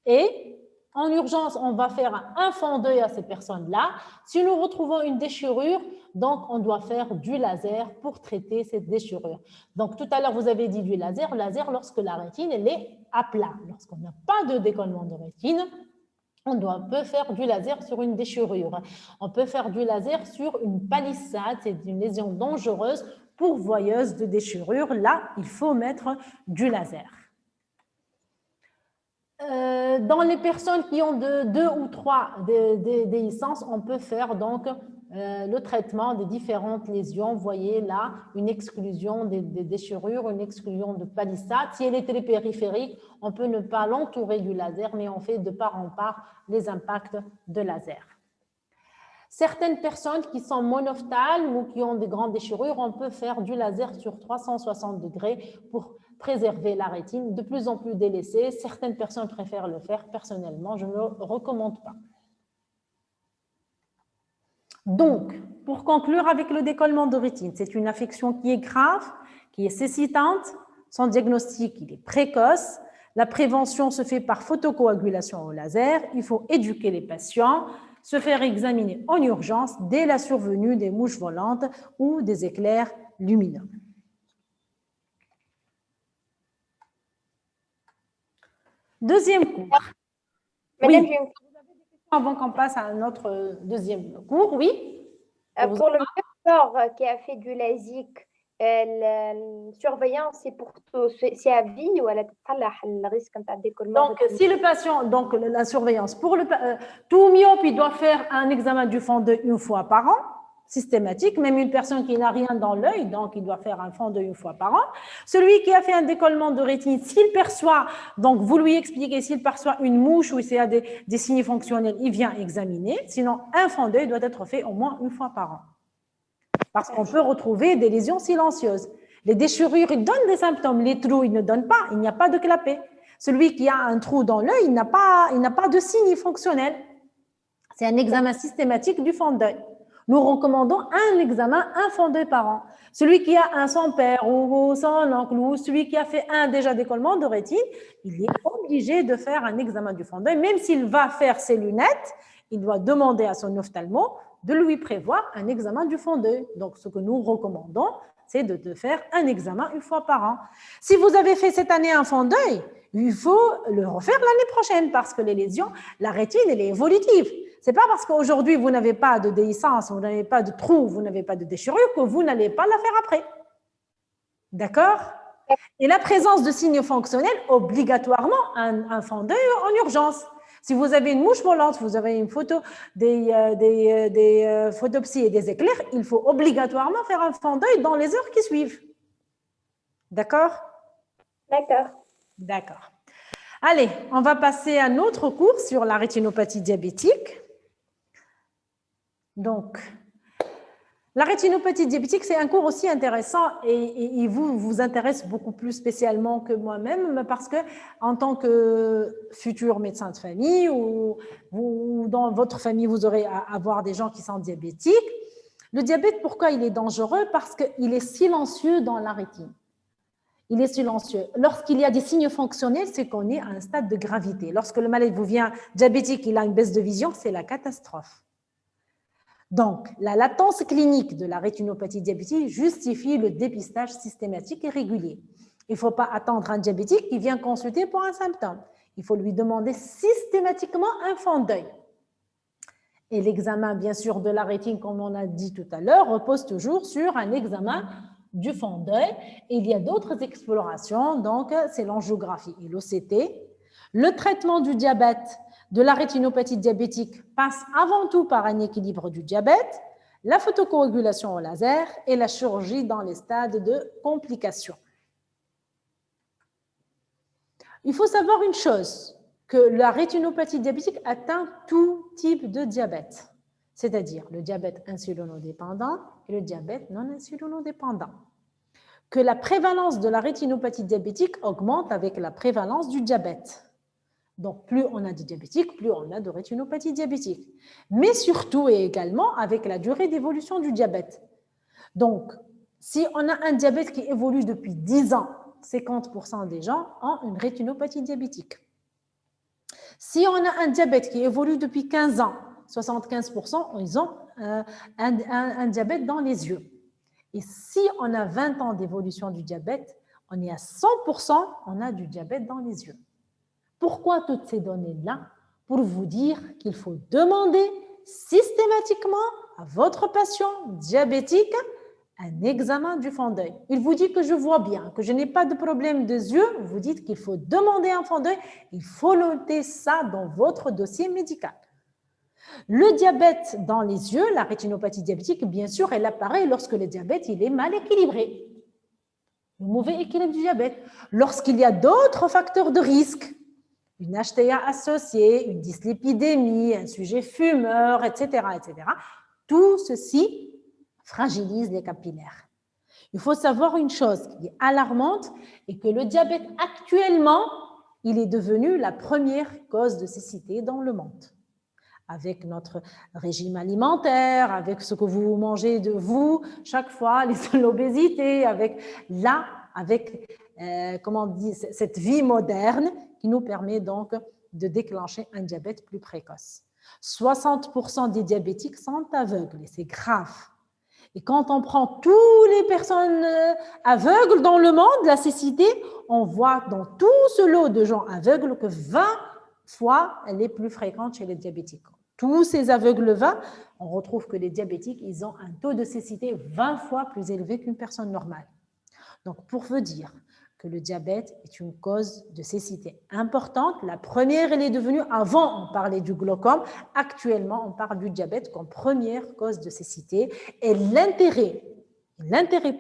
Et en urgence, on va faire un fond d'œil à ces personnes-là. Si nous retrouvons une déchirure, donc on doit faire du laser pour traiter cette déchirure. Donc tout à l'heure, vous avez dit du laser. Le laser, lorsque la rétine elle est à plat, lorsqu'on n'a pas de décollement de rétine, on peut faire du laser sur une déchirure. On peut faire du laser sur une palissade, c'est une lésion dangereuse pourvoyeuse de déchirure. Là, il faut mettre du laser. Dans les personnes qui ont 2 ou 3 déhiscences, on peut faire donc le traitement des différentes lésions. Vous voyez là, une exclusion des déchirures, une exclusion de palissade. Si elle est périphérique, on peut ne pas l'entourer du laser, mais on fait de part en part les impacts de laser. Certaines personnes qui sont monophtalmes ou qui ont des grandes déchirures, on peut faire du laser sur 360 degrés pour préserver la rétine, de plus en plus délaissée. Certaines personnes préfèrent le faire. Personnellement, je ne le recommande pas. Donc, pour conclure avec le décollement de rétine, c'est une affection qui est grave, qui est cécitante. Son diagnostic, il est précoce. La prévention se fait par photocoagulation au laser. Il faut éduquer les patients, se faire examiner en urgence dès la survenue des mouches volantes ou des éclairs lumineux. Deuxième cours. Madame, Oui. j'ai une Avant qu'on passe à un autre deuxième cours, oui. Pour le docteur qui a fait du LASIK, la surveillance, c'est pour tout, c'est à vie ou elle a le risque de décollement? Donc, si le patient, donc la surveillance, pour tout myope, il doit faire un examen du fond d'œil une fois par an, systématique, même une personne qui n'a rien dans l'œil, donc il doit faire un fond d'œil une fois par an. Celui qui a fait un décollement de rétine, s'il perçoit, donc vous lui expliquez, s'il perçoit une mouche ou s'il y a des signes fonctionnels, il vient examiner. Sinon, un fond d'œil doit être fait au moins une fois par an. Parce qu'on peut retrouver des lésions silencieuses. Les déchirures, ils donnent des symptômes. Les trous, ils ne donnent pas. Il n'y a pas de clapet. Celui qui a un trou dans l'œil, il n'a pas de signe fonctionnel. C'est un examen systématique du fond d'œil. Nous recommandons un examen, un fond d'œil par an. Celui qui a son père ou son oncle ou celui qui a fait un déjà décollement de rétine, il est obligé de faire un examen du fond d'œil. Même s'il va faire ses lunettes, il doit demander à son ophtalmo de lui prévoir un examen du fond d'œil. Donc, ce que nous recommandons, c'est de faire un examen une fois par an. Si vous avez fait cette année un fond d'œil, il faut le refaire l'année prochaine parce que les lésions, la rétine, elle est évolutive. Ce n'est pas parce qu'aujourd'hui, vous n'avez pas de déhiscence, vous n'avez pas de trou, vous n'avez pas de déchirure que vous n'allez pas la faire après. D'accord? Et la présence de signes fonctionnels, obligatoirement, un fond d'œil en urgence. Si vous avez une mouche volante, vous avez une photo des photopsies et des éclairs, il faut obligatoirement faire un fond d'œil dans les heures qui suivent. D'accord? D'accord. D'accord. Allez, on va passer à un autre cours sur la rétinopathie diabétique. Donc, la rétinopathie diabétique, c'est un cours aussi intéressant et il vous intéresse beaucoup plus spécialement que moi-même parce que en tant que futur médecin de famille ou dans votre famille, vous aurez à avoir des gens qui sont diabétiques. Le diabète, pourquoi il est dangereux? Parce qu'il est silencieux dans la rétine. Il est silencieux. Lorsqu'il y a des signes fonctionnels, c'est qu'on est à un stade de gravité. Lorsque le malade vous vient diabétique, il a une baisse de vision, c'est la catastrophe. Donc, la latence clinique de la rétinopathie diabétique justifie le dépistage systématique et régulier. Il ne faut pas attendre un diabétique qui vient consulter pour un symptôme. Il faut lui demander systématiquement un fond d'œil. Et l'examen, bien sûr, de la rétine, comme on a dit tout à l'heure, repose toujours sur un examen du fond d'œil. Il y a d'autres explorations, donc c'est l'angiographie et l'OCT. Le traitement du diabète, de la rétinopathie diabétique, passe avant tout par un équilibre du diabète, la photocoagulation au laser et la chirurgie dans les stades de complications. Il faut savoir une chose, que la rétinopathie diabétique atteint tout type de diabète, c'est-à-dire le diabète insulinodépendant et le diabète non insulinodépendant. Que la prévalence de la rétinopathie diabétique augmente avec la prévalence du diabète. Donc, plus on a de diabétiques, plus on a de rétinopathie diabétique. Mais surtout et également avec la durée d'évolution du diabète. Donc, si on a un diabète qui évolue depuis 10 ans, 50% des gens ont une rétinopathie diabétique. Si on a un diabète qui évolue depuis 15 ans, 75%, ils ont un diabète dans les yeux. Et si on a 20 ans d'évolution du diabète, on est à 100%, on a du diabète dans les yeux. Pourquoi toutes ces données-là? Pour vous dire qu'il faut demander systématiquement à votre patient diabétique un examen du fond d'œil. Il vous dit que je vois bien, que je n'ai pas de problème des yeux, vous dites qu'il faut demander un fond d'œil, il faut noter ça dans votre dossier médical. Le diabète dans les yeux, la rétinopathie diabétique, bien sûr, elle apparaît lorsque le diabète il est mal équilibré. Le mauvais équilibre du diabète. Lorsqu'il y a d'autres facteurs de risque, une HTA associée, une dyslipidémie, un sujet fumeur, etc., tout ceci fragilise les capillaires. Il faut savoir une chose qui est alarmante et que le diabète actuellement, il est devenu la première cause de cécité dans le monde. avec notre régime alimentaire, avec ce que vous mangez de vous, chaque fois, l'obésité, avec comment on dit, cette vie moderne qui nous permet donc de déclencher un diabète plus précoce. 60% des diabétiques sont aveugles et c'est grave. Et quand on prend toutes les personnes aveugles dans le monde, la cécité, on voit dans tout ce lot de gens aveugles que 20 fois elle est plus fréquente chez les diabétiques. Tous ces aveugles-là, on retrouve que les diabétiques, ils ont un taux de cécité 20 fois plus élevé qu'une personne normale. Donc, pour vous dire que le diabète est une cause de cécité importante, la première, elle est devenue, avant on parlait du glaucome, actuellement on parle du diabète comme première cause de cécité. Et l'intérêt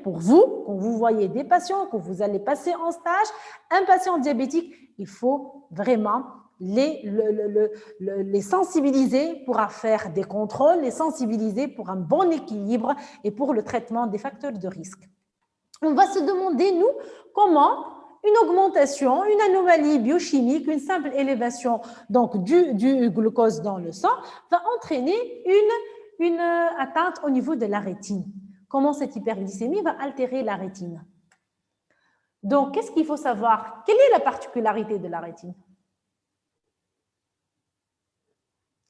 pour vous, quand vous voyez des patients, quand vous allez passer en stage, un patient diabétique, il faut vraiment les sensibiliser pour faire des contrôles, les sensibiliser pour un bon équilibre et pour le traitement des facteurs de risque. On va se demander, nous, comment une augmentation, une anomalie biochimique, une simple élévation donc, du glucose dans le sang va entraîner une atteinte au niveau de la rétine. Comment cette hyperglycémie va altérer la rétine? Donc, qu'est-ce qu'il faut savoir? Quelle est la particularité de la rétine?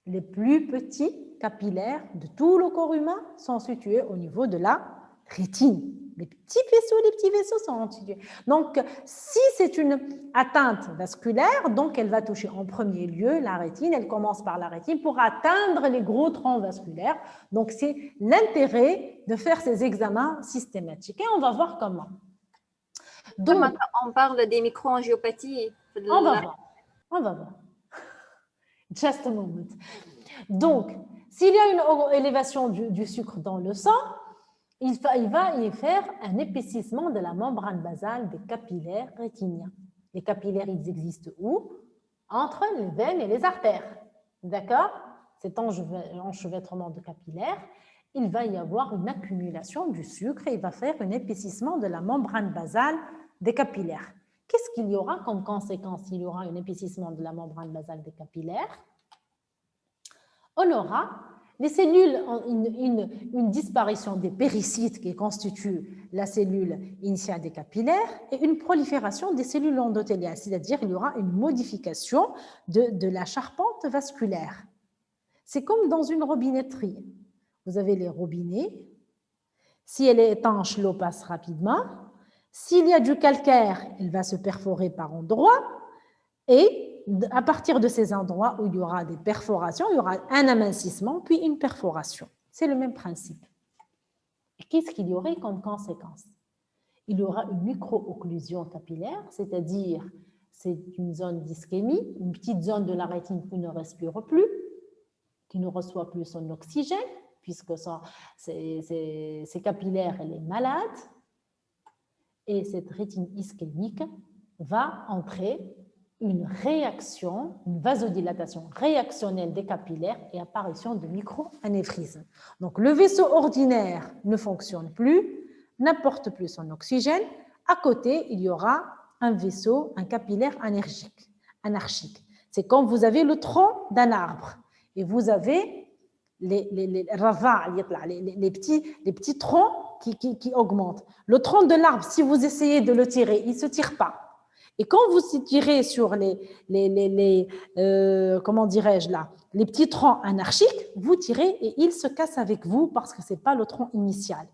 Les plus petits capillaires de tout le corps humain sont situés au niveau de la rétine. Les petits vaisseaux sont situés. Donc, si c'est une atteinte vasculaire, donc elle va toucher en premier lieu la rétine. Elle commence par la rétine pour atteindre les gros troncs vasculaires. Donc, c'est l'intérêt de faire ces examens systématiques. Et on va voir comment. Donc, on parle des microangiopathies. On va voir. Just a moment. Donc, s'il y a une élévation du sucre dans le sang, il va y faire un épaississement de la membrane basale des capillaires rétiniens. Les capillaires, ils existent où? Entre les veines et les artères. D'accord? Cet enchevêtrement de capillaires, il va y avoir une accumulation du sucre et il va faire un épaississement de la membrane basale des capillaires. Qu'est-ce qu'il y aura comme conséquence s'il y aura un épaississement de la membrane basale des capillaires? On aura les cellules, une disparition des péricytes qui constituent la cellule initiale des capillaires et une prolifération des cellules endothéliales, c'est-à-dire il y aura une modification de la charpente vasculaire. C'est comme dans une robinetterie. Vous avez les robinets. Si elle est étanche, l'eau passe rapidement. S'il y a du calcaire, elle va se perforer par endroits et à partir de ces endroits où il y aura des perforations, il y aura un amincissement, puis une perforation. C'est le même principe. Et qu'est-ce qu'il y aurait comme conséquence? Il y aura une micro-occlusion capillaire, c'est-à-dire c'est une zone d'ischémie, une petite zone de la rétine qui ne respire plus, qui ne reçoit plus son oxygène, puisque ces capillaires, elle est malade. Et cette rétine ischémique va entrer une réaction, une vasodilatation réactionnelle des capillaires et apparition de micro-anévrismes. Donc, le vaisseau ordinaire ne fonctionne plus, n'apporte plus son oxygène. À côté, il y aura un vaisseau, un capillaire anarchique. C'est comme vous avez le tronc d'un arbre et vous avez les petits troncs qui augmentent. Le tronc de l'arbre, si vous essayez de le tirer, il ne se tire pas. Et quand vous tirez sur les petits troncs anarchiques, vous tirez et ils se cassent avec vous parce que ce n'est pas le tronc initial.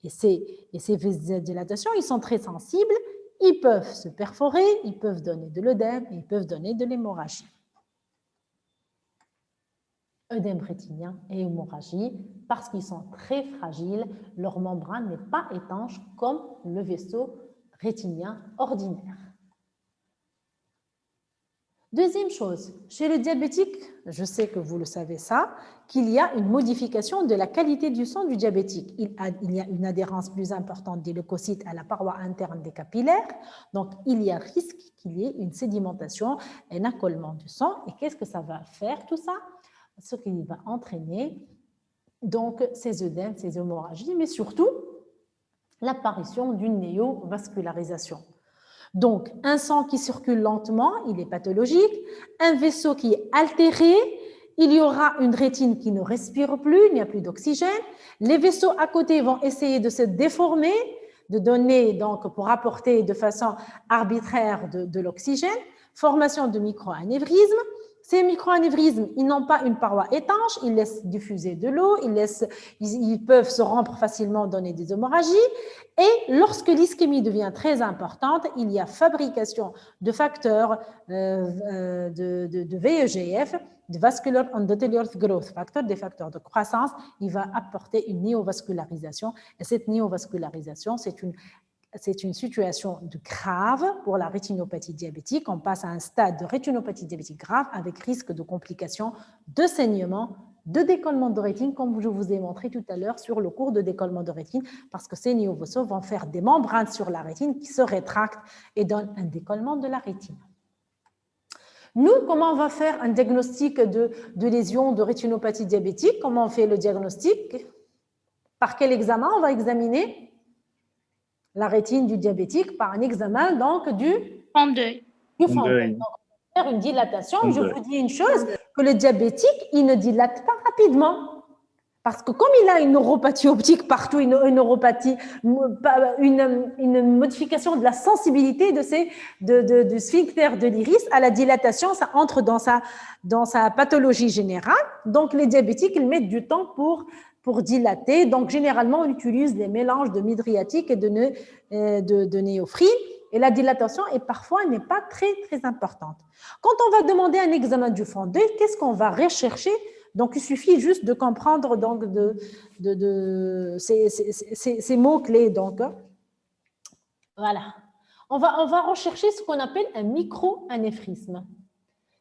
Et ces vasodilatations, ils sont très sensibles, ils peuvent se perforer, ils peuvent donner de l'œdème et ils peuvent donner de l'hémorragie. Œdème rétinien et hémorragie, parce qu'ils sont très fragiles, leur membrane n'est pas étanche comme le vaisseau rétinien ordinaire. Deuxième chose, chez le diabétique, je sais que vous le savez ça, qu'il y a une modification de la qualité du sang du diabétique. Il y a une adhérence plus importante des leucocytes à la paroi interne des capillaires, donc il y a risque qu'il y ait une sédimentation, un accolement du sang. Et qu'est-ce que ça va faire tout ça? Ce qui va entraîner donc ces œdèmes, ces hémorragies, mais surtout l'apparition d'une néovascularisation. Donc, un sang qui circule lentement, il est pathologique. Un vaisseau qui est altéré, il y aura une rétine qui ne respire plus, il n'y a plus d'oxygène. Les vaisseaux à côté vont essayer de se déformer, de donner, donc, pour apporter de façon arbitraire de l'oxygène. Formation de micro-anévrismes. Ces micro-anévrismes, ils n'ont pas une paroi étanche, ils laissent diffuser de l'eau, ils peuvent se rompre facilement, donner des hémorragies. Et lorsque l'ischémie devient très importante, il y a fabrication de facteurs de VEGF, de Vascular Endothelial Growth Factor, des facteurs de croissance. Il va apporter une néovascularisation. Et cette néovascularisation, c'est une situation grave pour la rétinopathie diabétique. On passe à un stade de rétinopathie diabétique grave avec risque de complications, de saignement, de décollement de rétine, comme je vous ai montré tout à l'heure sur le cours de décollement de rétine, parce que ces néovaisseaux vont faire des membranes sur la rétine qui se rétractent et donnent un décollement de la rétine. Nous, comment on va faire un diagnostic de lésion de rétinopathie diabétique? Comment on fait le diagnostic? Par quel examen on va examiner la rétine du diabétique? Par un examen donc du fond d'œil. Donc, on va faire une dilatation. Je vous dis une chose, que le diabétique, il ne dilate pas rapidement. Parce que comme il a une neuropathie optique partout, une neuropathie, une modification de la sensibilité du sphincter de l'iris à la dilatation, ça entre dans sa pathologie générale. Donc, les diabétiques, ils mettent du temps pour dilater. Donc, généralement, on utilise les mélanges de mydriatique et de néophrine. Et la dilatation, parfois, n'est pas très, très importante. Quand on va demander un examen du fond d'œil, qu'est-ce qu'on va rechercher? Donc, il suffit juste de comprendre donc, ces mots-clés. Donc, voilà. On va rechercher ce qu'on appelle un micro-anévrisme.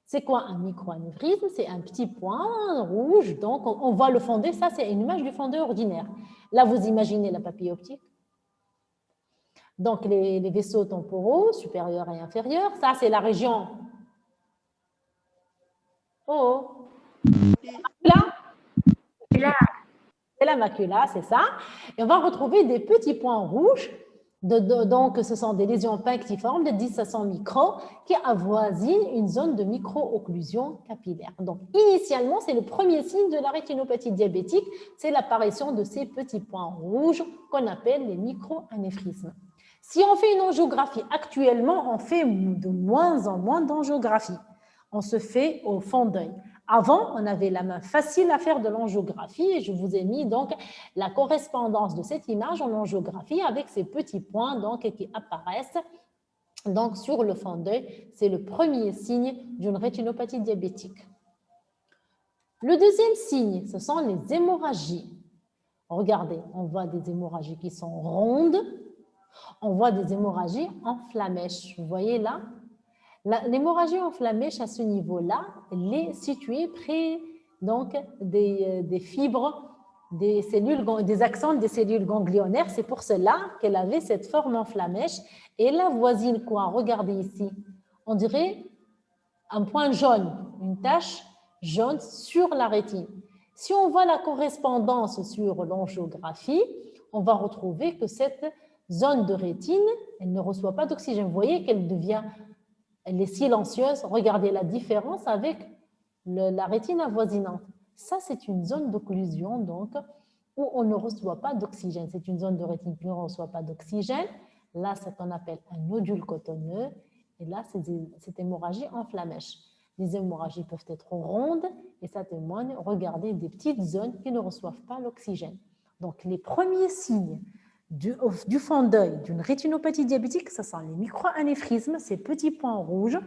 C'est quoi un micro-anévrisme? C'est un petit point rouge. Donc, on voit le fond d'œil. Ça, c'est une image du fond d'œil ordinaire. Là, vous imaginez la papille optique. Donc, les vaisseaux temporaux, supérieurs et inférieurs. Ça, c'est la région. Oh! C'est la macula, c'est ça. Et on va retrouver des petits points rouges. Donc, ce sont des lésions punctiformes de 10 à 100 microns qui avoisinent une zone de micro-occlusion capillaire. Donc, initialement, c'est le premier signe de la rétinopathie diabétique, c'est l'apparition de ces petits points rouges qu'on appelle les micro-anévrismes. Si on fait une angiographie, actuellement, on fait de moins en moins d'angiographie. On se fait au fond d'œil. Avant, on avait la main facile à faire de l'angiographie et je vous ai mis donc la correspondance de cette image en angiographie avec ces petits points donc, qui apparaissent donc, sur le fond d'œil. C'est le premier signe d'une rétinopathie diabétique. Le deuxième signe, ce sont les hémorragies. Regardez, on voit des hémorragies qui sont rondes, on voit des hémorragies en flamèche. Vous voyez là? L'hémorragie en flamèche à ce niveau-là, elle est située près donc, des fibres, des axones des cellules ganglionnaires. C'est pour cela qu'elle avait cette forme en flamèche. Et la voisine, quoi? Regardez ici. On dirait un point jaune, une tache jaune sur la rétine. Si on voit la correspondance sur l'angiographie, on va retrouver que cette zone de rétine, elle ne reçoit pas d'oxygène. Vous voyez qu'elle elle est silencieuse. Regardez la différence avec la rétine avoisinante. Ça, c'est une zone d'occlusion donc, où on ne reçoit pas d'oxygène. C'est une zone de rétine qui ne reçoit pas d'oxygène. Là, c'est ce qu'on appelle un nodule cotonneux. Et là, c'est cette hémorragie en flamèche. Les hémorragies peuvent être rondes et ça témoigne, regardez, des petites zones qui ne reçoivent pas l'oxygène. Donc, les premiers signes du fond d'œil d'une rétinopathie diabétique, ce sont les micro-anévrismes, ces petits points rouges,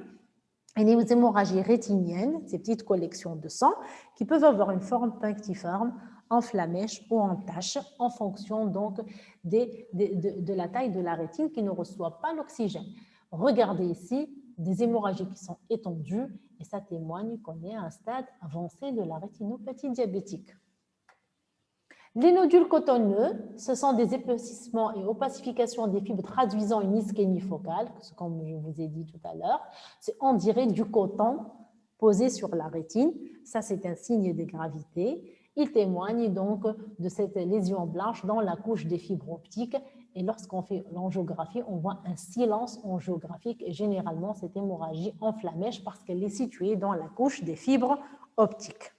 et les hémorragies rétiniennes, ces petites collections de sang, qui peuvent avoir une forme punctiforme, en flamèche ou en tache, en fonction donc de la taille de la rétine qui ne reçoit pas l'oxygène. Regardez ici des hémorragies qui sont étendues, et ça témoigne qu'on est à un stade avancé de la rétinopathie diabétique. Les nodules cotonneux, ce sont des épaississements et opacifications des fibres traduisant une ischémie focale, comme je vous ai dit tout à l'heure. On dirait du coton posé sur la rétine. Ça, c'est un signe de gravité. Il témoigne donc de cette lésion blanche dans la couche des fibres optiques. Et lorsqu'on fait l'angiographie, on voit un silence angiographique et généralement cette hémorragie en flamèche parce qu'elle est située dans la couche des fibres optiques.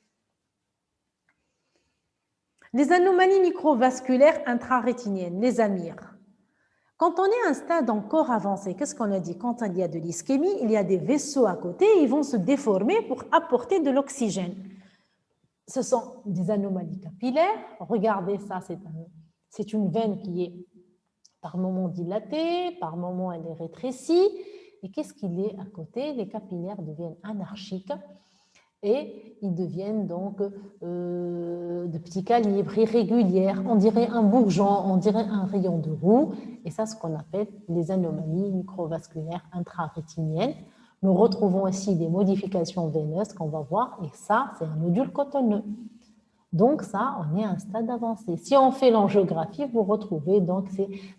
Les anomalies microvasculaires intrarétiniennes, les AMIR. Quand on est à un stade encore avancé, qu'est-ce qu'on a dit? Quand il y a de l'ischémie, il y a des vaisseaux à côté, ils vont se déformer pour apporter de l'oxygène. Ce sont des anomalies capillaires. Regardez ça, c'est une veine qui est par moment dilatée, par moment elle est rétrécie. Et qu'est-ce qu'il est à côté? Les capillaires deviennent anarchiques et ils deviennent donc de petits calibres irréguliers. On dirait un bourgeon, on dirait un rayon de roue. Et ça, ce qu'on appelle les anomalies microvasculaires intrarétiniennes. Nous retrouvons aussi des modifications veineuses qu'on va voir. Et ça, c'est un nodule cotonneux. Donc ça, on est à un stade avancé. Si on fait l'angiographie, vous retrouvez donc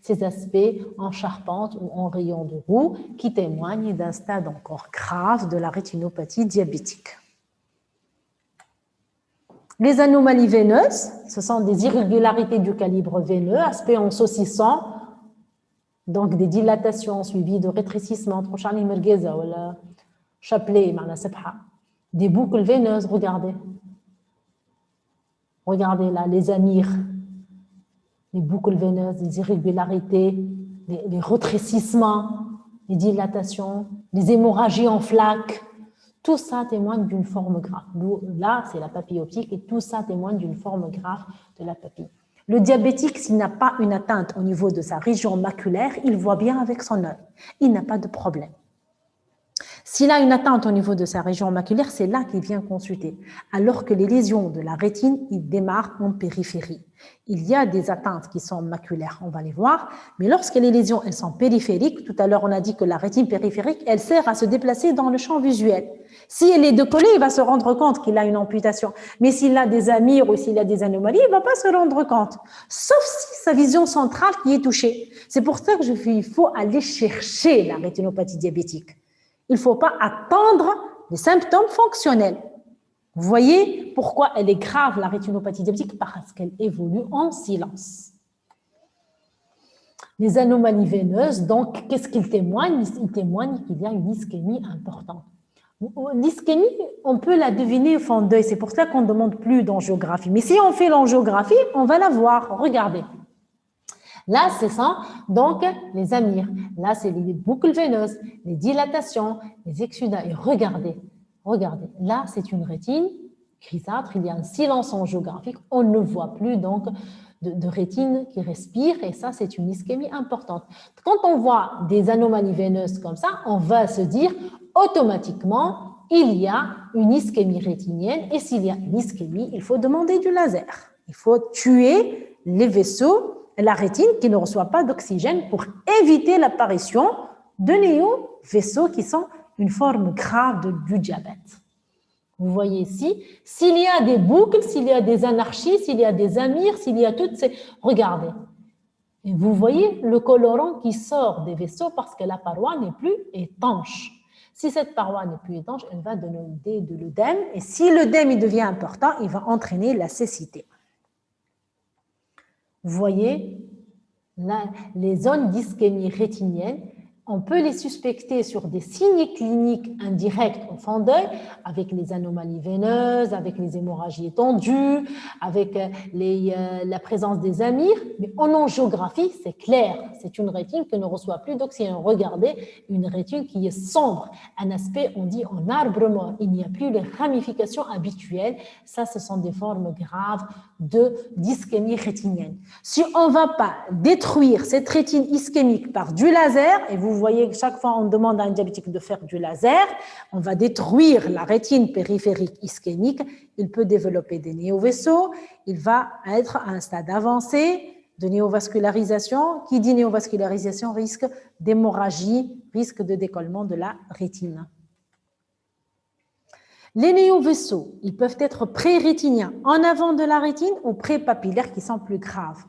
ces aspects en charpente ou en rayon de roue qui témoignent d'un stade encore grave de la rétinopathie diabétique. Les anomalies veineuses, ce sont des irrégularités du calibre veineux, aspect en saucissant, donc des dilatations suivies de rétrécissement, chapelet, des boucles veineuses, regardez. Regardez là, les AMIR, les boucles veineuses, les irrégularités, les rétrécissements, les dilatations, les hémorragies en flaques. Tout ça témoigne d'une forme grave. Là, c'est la papille optique et tout ça témoigne d'une forme grave de la papille. Le diabétique, s'il n'a pas une atteinte au niveau de sa région maculaire, il voit bien avec son œil. Il n'a pas de problème. S'il a une atteinte au niveau de sa région maculaire, c'est là qu'il vient consulter. Alors que les lésions de la rétine, ils démarrent en périphérie. Il y a des atteintes qui sont maculaires, on va les voir, mais lorsque les lésions elles sont périphériques, tout à l'heure on a dit que la rétine périphérique, elle sert à se déplacer dans le champ visuel. Si elle est décollée, il va se rendre compte qu'il a une amputation. Mais s'il a des AMIR ou s'il a des anomalies, il ne va pas se rendre compte. Sauf si sa vision centrale qui est touchée. C'est pour ça que il faut aller chercher la rétinopathie diabétique. Il ne faut pas attendre les symptômes fonctionnels. Vous voyez pourquoi elle est grave, la rétinopathie diabétique? Parce qu'elle évolue en silence. Les anomalies veineuses, donc, qu'est-ce qu'ils témoignent? Ils témoignent qu'il y a une ischémie importante. L'ischémie, on peut la deviner au fond d'œil. C'est pour ça qu'on ne demande plus d'angiographie. Mais si on fait l'angiographie, on va la voir. Regardez. Là, ce sont donc les AMIR. Là, c'est les boucles veineuses, les dilatations, les exsudats. Et regardez, regardez. Là, c'est une rétine grisâtre. Il y a un silence angiographique. On ne voit plus donc de rétine qui respire. Et ça, c'est une ischémie importante. Quand on voit des anomalies veineuses comme ça, on va se dire automatiquement, il y a une ischémie rétinienne. Et s'il y a une ischémie, il faut demander du laser. Il faut tuer les vaisseaux, la rétine qui ne reçoit pas d'oxygène pour éviter l'apparition de néo-vaisseaux qui sont une forme grave du diabète. Vous voyez ici, s'il y a des boucles, s'il y a des anarchies, s'il y a des AMIR, s'il y a toutes ces... Regardez. Et vous voyez le colorant qui sort des vaisseaux parce que la paroi n'est plus étanche. Si cette paroi n'est plus étanche, elle va donner de l'œdème. Et si l'œdème devient important, il va entraîner la cécité. Vous voyez, là, les zones d'ischémie rétinienne, on peut les suspecter sur des signes cliniques indirects au fond d'œil, avec les anomalies veineuses, avec les hémorragies étendues, avec la présence des AMIR. Mais en angiographie, c'est clair, c'est une rétine qui ne reçoit plus d'oxygène. Regardez, une rétine qui est sombre, un aspect, on dit, en arbre mort. Il n'y a plus les ramifications habituelles. Ça, ce sont des formes graves d'ischémie rétinienne. Si on ne va pas détruire cette rétine ischémique par du laser, et vous voyez que chaque fois on demande à un diabétique de faire du laser, on va détruire la rétine périphérique ischémique, il peut développer des néovaisseaux, il va être à un stade avancé de néovascularisation. Qui dit néovascularisation risque d'hémorragie, risque de décollement de la rétine. Les néovaisseaux, ils peuvent être pré-rétiniens en avant de la rétine ou pré-papillaires qui sont plus graves.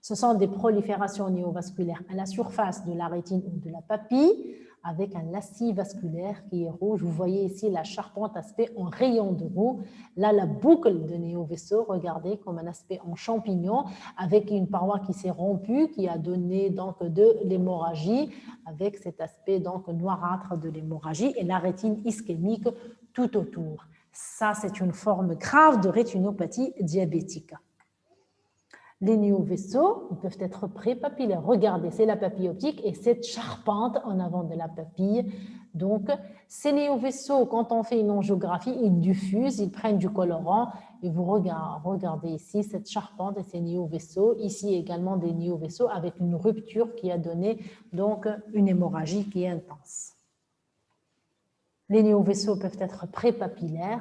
Ce sont des proliférations néovasculaires à la surface de la rétine ou de la papille avec un lacis vasculaire qui est rouge. Vous voyez ici la charpente aspect en rayon de roue. Là, la boucle de néovaisseau, regardez, comme un aspect en champignon avec une paroi qui s'est rompue, qui a donné donc de l'hémorragie avec cet aspect donc noirâtre de l'hémorragie et la rétine ischémique tout autour. Ça, c'est une forme grave de rétinopathie diabétique. Les néovaisseaux, ils peuvent être prépapillaires. Regardez, c'est la papille optique et cette charpente en avant de la papille. Donc, ces néovaisseaux, quand on fait une angiographie, ils diffusent, ils prennent du colorant. Et vous regardez ici cette charpente et ces néovaisseaux. Ici également des néovaisseaux avec une rupture qui a donné donc une hémorragie qui est intense. Les néovaisseaux peuvent être prépapillaires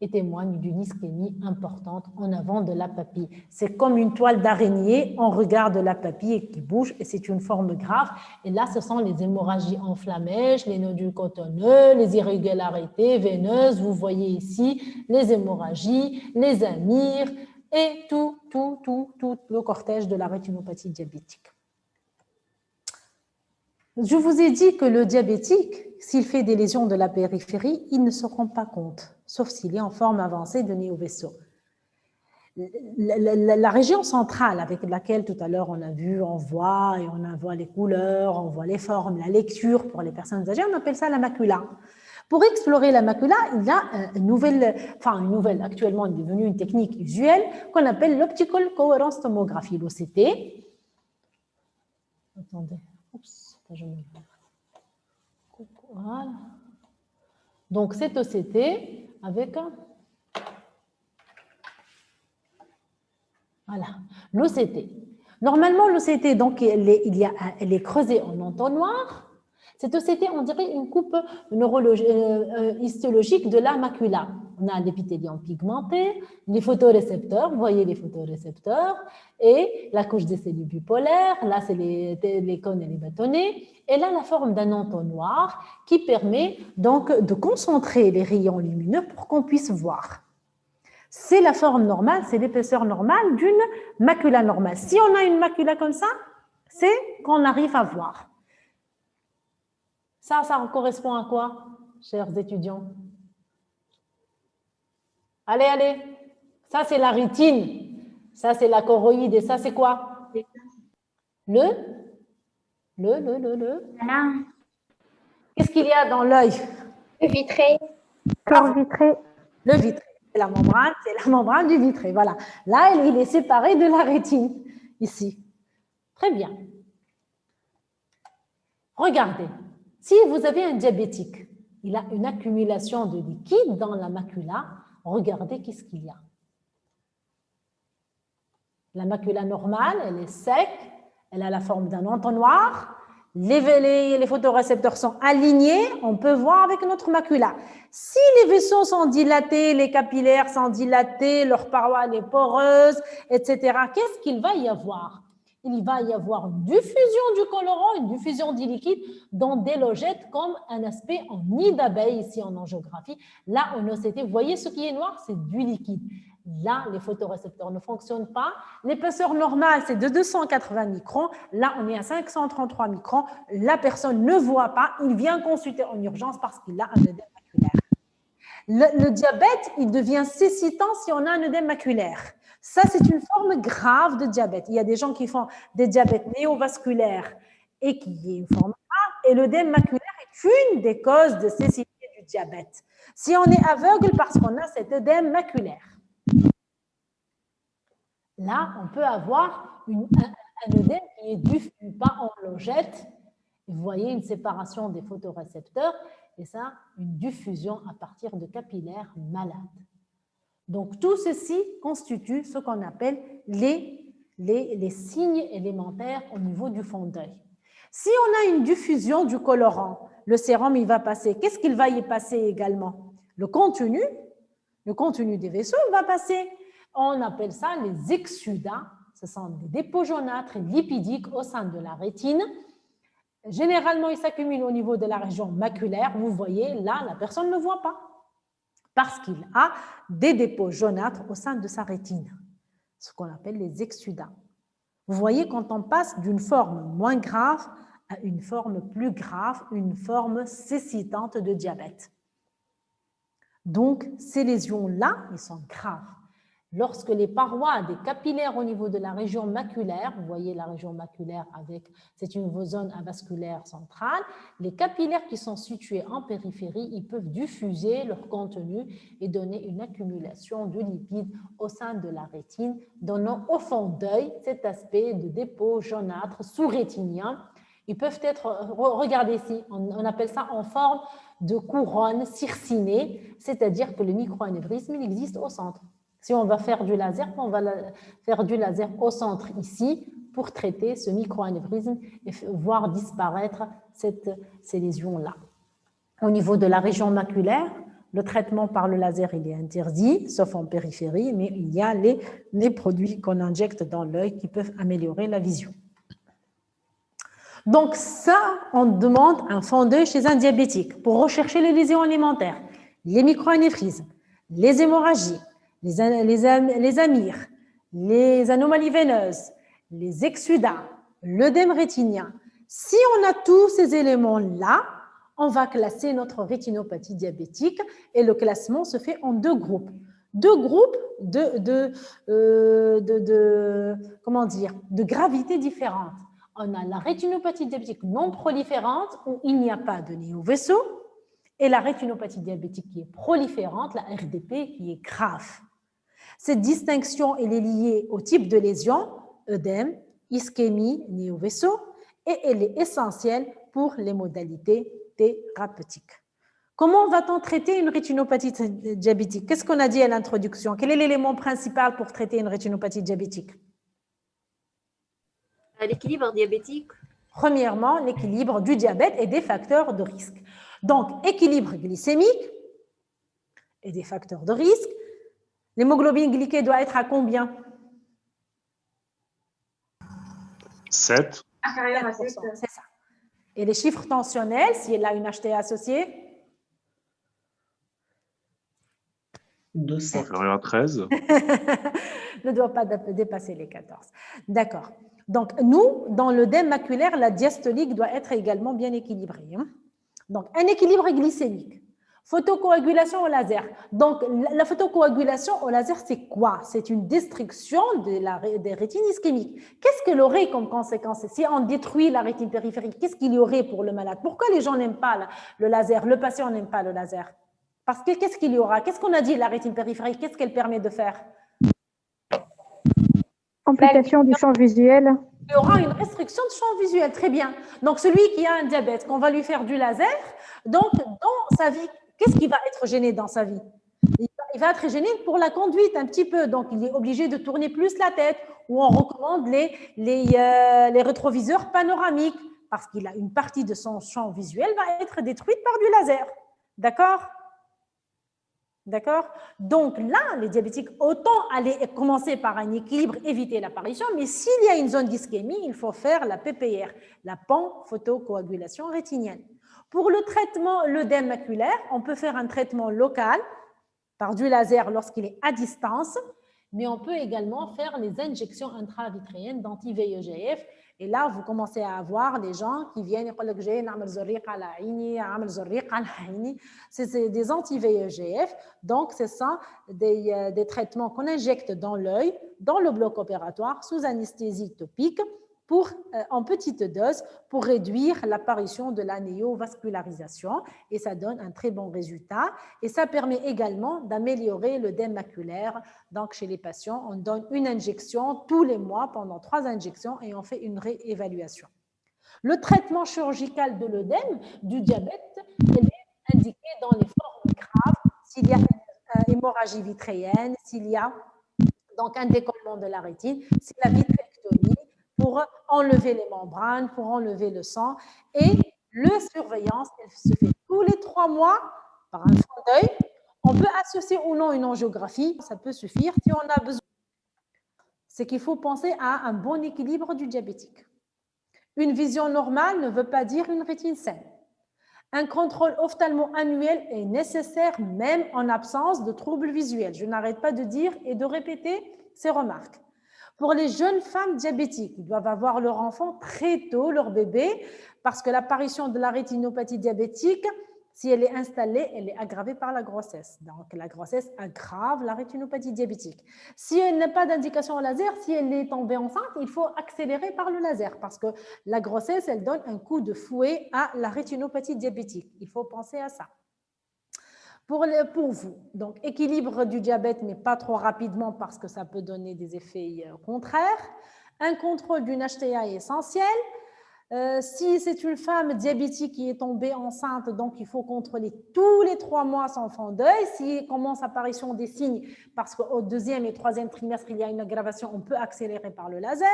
et témoignent d'une ischémie importante en avant de la papille. C'est comme une toile d'araignée, on regarde la papille qui bouge et c'est une forme grave. Et là, ce sont les hémorragies enflammées, les nodules cotonneux, les irrégularités veineuses. Vous voyez ici les hémorragies, les amyres et tout le cortège de la rétinopathie diabétique. Je vous ai dit que le diabétique, s'il fait des lésions de la périphérie, il ne se rend pas compte, sauf s'il est en forme avancée de néovaisseau. La région centrale avec laquelle tout à l'heure on a vu, on voit les couleurs, on voit les formes, la lecture pour les personnes âgées, on appelle ça la macula. Pour explorer la macula, il y a une nouvelle, actuellement elle est devenue une technique usuelle qu'on appelle l'optical coherence tomographie, l'OCT. Attendez. Voilà. Donc, cette OCT avec voilà, l'OCT. Normalement, l'OCT, donc, elle est creusée en entonnoir. Cette OCT, on dirait une coupe histologique de la macula. On a l'épithélium pigmenté, les photorécepteurs, vous voyez les photorécepteurs, et la couche des cellules bipolaires, là c'est les cônes et les bâtonnets, et là la forme d'un entonnoir qui permet donc de concentrer les rayons lumineux pour qu'on puisse voir. C'est la forme normale, c'est l'épaisseur normale d'une macula normale. Si on a une macula comme ça, c'est qu'on arrive à voir. Ça correspond à quoi, chers étudiants? Allez. Ça, c'est la rétine. Ça, c'est la choroïde. Et ça, c'est quoi? Le Qu'est-ce qu'il y a dans l'œil? Le vitré. Corps vitré. Le vitré. C'est la membrane du vitré. Voilà. Là, il est séparé de la rétine. Ici. Très bien. Regardez. Si vous avez un diabétique, il a une accumulation de liquide dans la macula. Regardez qu'est-ce qu'il y a. La macula normale, elle est sec, elle a la forme d'un entonnoir. Les photorécepteurs sont alignés, on peut voir avec notre macula. Si les vaisseaux sont dilatés, les capillaires sont dilatés, leur paroi est poreuse, etc., qu'est-ce qu'il va y avoir? Il va y avoir une diffusion du colorant, une diffusion du liquide dans des logettes comme un aspect en nid d'abeille ici en angiographie. Là, en OCT, vous voyez ce qui est noir, c'est du liquide. Là, les photorécepteurs ne fonctionnent pas. L'épaisseur normale, c'est de 280 microns. Là, on est à 533 microns. La personne ne voit pas. Il vient consulter en urgence parce qu'il a un œdème maculaire. Le diabète, il devient cécitant si on a un œdème maculaire. Ça, c'est une forme grave de diabète. Il y a des gens qui font des diabètes néovasculaires et qui est une forme grave. Et l'œdème maculaire est une des causes de cécité du diabète. Si on est aveugle parce qu'on a cet œdème maculaire, là, on peut avoir un œdème qui est diffus, pas en logette. Vous voyez une séparation des photorécepteurs et ça, une diffusion à partir de capillaires malades. Donc, tout ceci constitue ce qu'on appelle les signes élémentaires au niveau du fond d'œil. Si on a une diffusion du colorant, le sérum, il va passer. Qu'est-ce qu'il va y passer également? Le contenu des vaisseaux, il va passer. On appelle ça les exsudats. Ce sont des dépôts jaunâtres et lipidiques au sein de la rétine. Généralement, ils s'accumulent au niveau de la région maculaire. Vous voyez, là, la personne ne voit pas parce qu'il a des dépôts jaunâtres au sein de sa rétine, ce qu'on appelle les exsudats. Vous voyez, quand on passe d'une forme moins grave à une forme plus grave, une forme cécitante de diabète. Donc, ces lésions-là, elles sont graves. Lorsque les parois des capillaires au niveau de la région maculaire, vous voyez la région maculaire c'est une zone avasculaire centrale, les capillaires qui sont situés en périphérie, ils peuvent diffuser leur contenu et donner une accumulation de lipides au sein de la rétine, donnant au fond d'œil cet aspect de dépôt jaunâtre sous-rétinien. Ils peuvent être, regardez ici, on appelle ça en forme de couronne circinée, c'est-à-dire que le microanévrisme, il existe au centre. Si on va faire du laser, on va faire du laser au centre ici pour traiter ce microanévrisme et voir disparaître ces lésions-là. Au niveau de la région maculaire, le traitement par le laser il est interdit, sauf en périphérie, mais il y a les produits qu'on injecte dans l'œil qui peuvent améliorer la vision. Donc ça, on demande un fond d'œil chez un diabétique pour rechercher les lésions alimentaires, les microanévrismes, les hémorragies, les amyres, les anomalies veineuses, les exsudats, l'œdème rétinien. Si on a tous ces éléments-là, on va classer notre rétinopathie diabétique et le classement se fait en deux groupes. Deux groupes de gravité différentes. On a la rétinopathie diabétique non proliférante où il n'y a pas de néovaisseau et la rétinopathie diabétique qui est proliférante, la RDP, qui est grave. Cette distinction elle est liée au type de lésion, œdème, ischémie, néovaisseau, et elle est essentielle pour les modalités thérapeutiques. Comment va-t-on traiter une rétinopathie diabétique? Qu'est-ce qu'on a dit à l'introduction? Quel est l'élément principal pour traiter une rétinopathie diabétique? L'équilibre diabétique. Premièrement, l'équilibre du diabète et des facteurs de risque. Donc, équilibre glycémique et des facteurs de risque. L'hémoglobine glyquée doit être à combien? 7. Inférieur à 7. C'est ça. Et les chiffres tensionnels, si elle a une HTA associée? Inférieur à 13. Ne doit pas dépasser les 14. D'accord. Donc, nous, dans l'œdème maculaire, la diastolique doit être également bien équilibrée. Donc, un équilibre glycémique. Photocoagulation au laser. Donc, la photocoagulation au laser, c'est quoi? C'est une destruction des rétines ischémiques. Qu'est-ce qu'elle aurait comme conséquence? Si on détruit la rétine périphérique, qu'est-ce qu'il y aurait pour le malade? Pourquoi les gens n'aiment pas le laser? Le patient n'aime pas le laser. Parce que qu'est-ce qu'il y aura? Qu'est-ce qu'on a dit, la rétine périphérique? Qu'est-ce qu'elle permet de faire? Amputation du champ visuel. Il y aura une restriction de champ visuel, très bien. Donc, celui qui a un diabète, qu'on va lui faire du laser, donc dans sa vie, qu'est-ce qui va être gêné dans sa vie? Il va être gêné pour la conduite un petit peu, donc il est obligé de tourner plus la tête, ou on recommande les rétroviseurs panoramiques, parce qu'il a une partie de son champ visuel va être détruite par du laser. D'accord? D'accord? Donc là, les diabétiques, autant aller commencer par un équilibre, éviter l'apparition, mais s'il y a une zone d'ischémie, il faut faire la PPR, la panphotocoagulation rétinienne. Pour le traitement, l'œdème maculaire, on peut faire un traitement local par du laser lorsqu'il est à distance, mais on peut également faire les injections intravitréennes d'anti-VEGF. Et là, vous commencez à avoir des gens qui viennent et disent c'est des anti-VEGF. Donc, ce sont des traitements qu'on injecte dans l'œil, dans le bloc opératoire, sous anesthésie topique, en petite dose pour réduire l'apparition de la néovascularisation et ça donne un très bon résultat et ça permet également d'améliorer l'œdème maculaire. Donc chez les patients, on donne une injection tous les mois pendant 3 injections et on fait une réévaluation. Le traitement chirurgical de l'œdème du diabète il est indiqué dans les formes graves s'il y a une hémorragie vitréenne, s'il y a donc un décollement de la rétine, si la vitrectomie, pour enlever les membranes, pour enlever le sang. Et la surveillance, elle se fait tous les 3 mois par un fond d'œil. On peut associer ou non une angiographie, ça peut suffire si on a besoin. C'est qu'il faut penser à un bon équilibre du diabétique. Une vision normale ne veut pas dire une rétine saine. Un contrôle ophtalmo-annuel est nécessaire même en absence de troubles visuels. Je n'arrête pas de dire et de répéter ces remarques. Pour les jeunes femmes diabétiques, ils doivent avoir leur enfant très tôt, leur bébé, parce que l'apparition de la rétinopathie diabétique Si elle est installée, elle est aggravée par la grossesse. Donc, la grossesse aggrave la rétinopathie diabétique. Si elle n'a pas d'indication au laser, si elle est tombée enceinte, il faut accélérer par le laser parce que la grossesse, elle donne un coup de fouet à la rétinopathie diabétique. Il faut penser à ça. Pour vous, donc équilibre du diabète, mais pas trop rapidement parce que ça peut donner des effets contraires. Un contrôle d'une HTA est essentiel. Si c'est une femme diabétique qui est tombée enceinte, donc il faut contrôler tous les 3 mois son fond-d'œil. S'il commence apparition des signes, parce qu'au 2e et 3e trimestre, il y a une aggravation, on peut accélérer par le laser.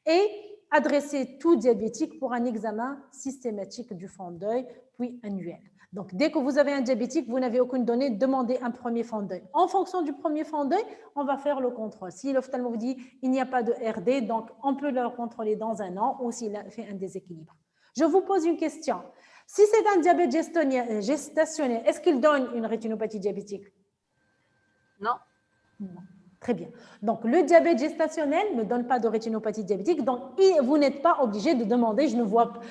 Et adresser tout diabétique pour un examen systématique du fond-d'œil, puis annuel. Donc, dès que vous avez un diabétique, vous n'avez aucune donnée, demandez un premier fond d'œil. En fonction du premier fond d'œil, on va faire le contrôle. Si l'ophtalmo vous dit il n'y a pas de RD, donc on peut le contrôler dans 1 an ou s'il a fait un déséquilibre. Je vous pose une question. Si c'est un diabète gestationnel, est-ce qu'il donne une rétinopathie diabétique? Non. Non. Très bien. Donc, le diabète gestationnel ne donne pas de rétinopathie diabétique. Donc, vous n'êtes pas obligé de demander, je ne vois pas,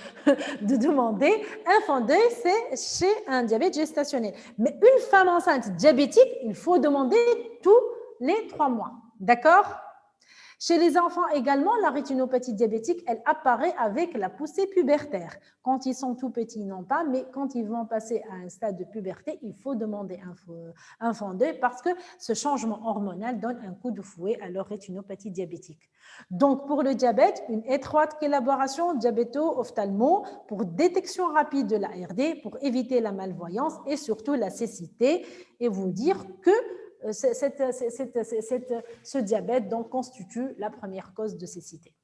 de demander un fond d'œil, c'est chez un diabète gestationnel. Mais une femme enceinte diabétique, il faut demander tous les 3 mois. D'accord? Chez les enfants également, la rétinopathie diabétique, elle apparaît avec la poussée pubertaire. Quand ils sont tout petits, non pas, mais quand ils vont passer à un stade de puberté, il faut demander un fond d'œil parce que ce changement hormonal donne un coup de fouet à leur rétinopathie diabétique. Donc, pour le diabète, une étroite collaboration diabéto-ophtalmo pour détection rapide de la RD, pour éviter la malvoyance et surtout la cécité, et vous dire que ce diabète donc, constitue la première cause de cécité.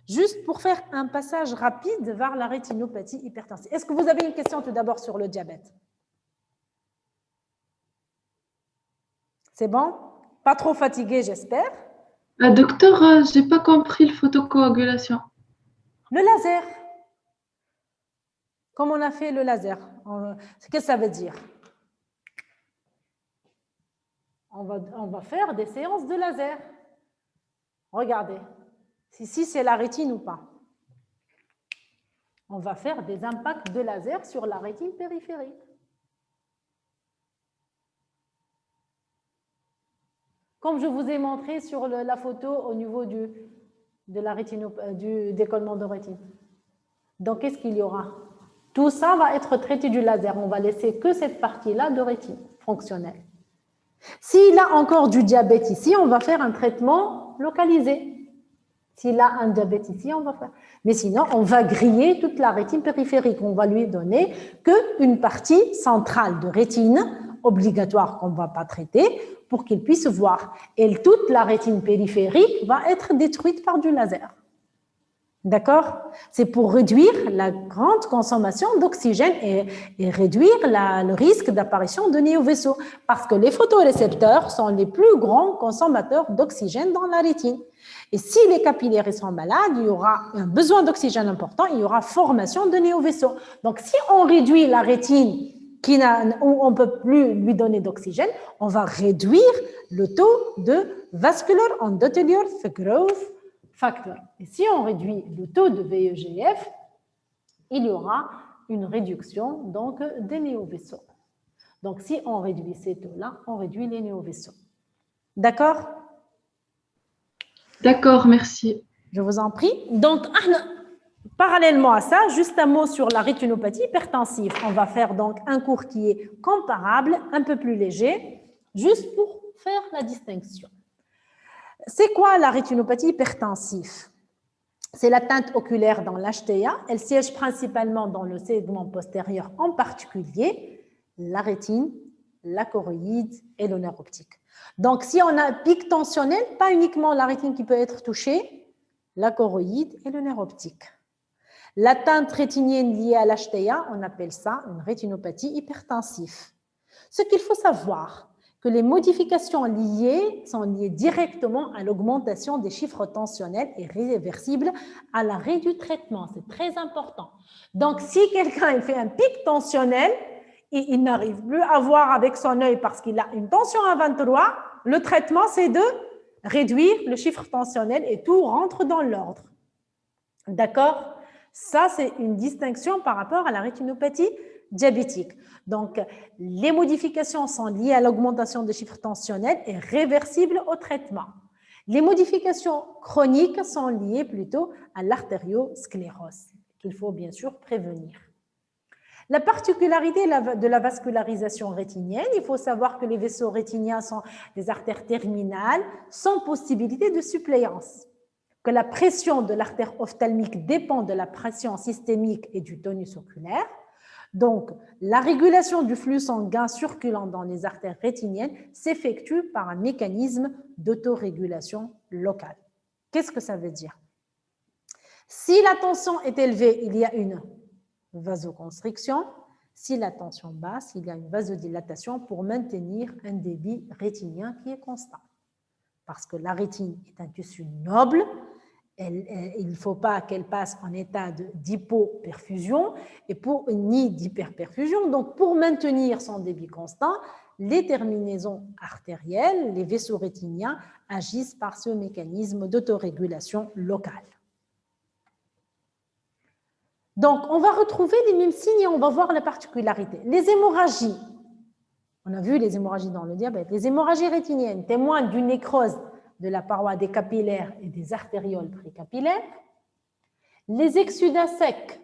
Juste pour faire un passage rapide vers la rétinopathie hypertensive. Est-ce que vous avez une question tout d'abord sur le diabète? C'est bon? Pas trop fatigué, j'espère. Docteur, je n'ai pas compris le photocoagulation. Le laser. Comme on a fait le laser. Qu'est-ce que ça veut dire? On va faire des séances de laser. Regardez, si c'est la rétine ou pas. On va faire des impacts de laser sur la rétine périphérique. Comme je vous ai montré sur la photo au niveau du décollement de rétine. Donc, qu'est-ce qu'il y aura? Tout ça va être traité du laser. On va laisser que cette partie-là de rétine fonctionnelle. S'il a encore du diabète ici, on va faire un traitement localisé. S'il a un diabète ici, on va faire. Mais sinon, on va griller toute la rétine périphérique. On va lui donner qu'une partie centrale de rétine obligatoire qu'on ne va pas traiter pour qu'il puisse voir. Et toute la rétine périphérique va être détruite par du laser. D'accord? C'est pour réduire la grande consommation d'oxygène et réduire le risque d'apparition de néovaisseaux. Parce que les photorécepteurs sont les plus grands consommateurs d'oxygène dans la rétine. Et si les capillaires sont malades, il y aura un besoin d'oxygène important, il y aura formation de néovaisseaux. Donc, si on réduit la rétine où on ne peut plus lui donner d'oxygène, on va réduire le taux de vascular endothelial growth factor. Et si on réduit le taux de VEGF, il y aura une réduction donc, des néovaisseaux. Donc, si on réduit ces taux-là, on réduit les néovaisseaux. D'accord? D'accord, merci. Je vous en prie. Donc, parallèlement à ça, juste un mot sur la rétinopathie hypertensive. On va faire donc un cours qui est comparable, un peu plus léger, juste pour faire la distinction. C'est quoi la rétinopathie hypertensive? C'est l'atteinte oculaire dans l'HTA. Elle siège principalement dans le segment postérieur, en particulier la rétine, la choroïde et le nerf optique. Donc, si on a un pic tensionnel, pas uniquement la rétine qui peut être touchée, la choroïde et le nerf optique. L'atteinte rétinienne liée à l'HTA, on appelle ça une rétinopathie hypertensive. Ce qu'il faut savoir, que les modifications liées sont liées directement à l'augmentation des chiffres tensionnels et réversibles à l'arrêt du traitement. C'est très important. Donc, si quelqu'un fait un pic tensionnel et il n'arrive plus à voir avec son œil parce qu'il a une tension à 23, le traitement, c'est de réduire le chiffre tensionnel et tout rentre dans l'ordre. D'accord? Ça, c'est une distinction par rapport à la rétinopathie diabétique. Donc, les modifications sont liées à l'augmentation des chiffres tensionnels et réversibles au traitement. Les modifications chroniques sont liées plutôt à l'artériosclérose, qu'il faut bien sûr prévenir. La particularité de la vascularisation rétinienne, il faut savoir que les vaisseaux rétiniens sont des artères terminales sans possibilité de suppléance, que la pression de l'artère ophtalmique dépend de la pression systémique et du tonus oculaire. Donc, la régulation du flux sanguin circulant dans les artères rétiniennes s'effectue par un mécanisme d'autorégulation locale. Qu'est-ce que ça veut dire? Si la tension est élevée, il y a une vasoconstriction. Si la tension basse, il y a une vasodilatation pour maintenir un débit rétinien qui est constant. Parce que la rétine est un tissu noble, il ne faut pas qu'elle passe en état d'hypoperfusion ni d'hyperperfusion. Donc, pour maintenir son débit constant, les terminaisons artérielles, les vaisseaux rétiniens, agissent par ce mécanisme d'autorégulation locale. Donc, on va retrouver les mêmes signes et on va voir la particularité. Les hémorragies, on a vu les hémorragies dans le diabète, les hémorragies rétiniennes témoignent d'une nécrose de la paroi des capillaires et des artérioles précapillaires. Les exsudats secs,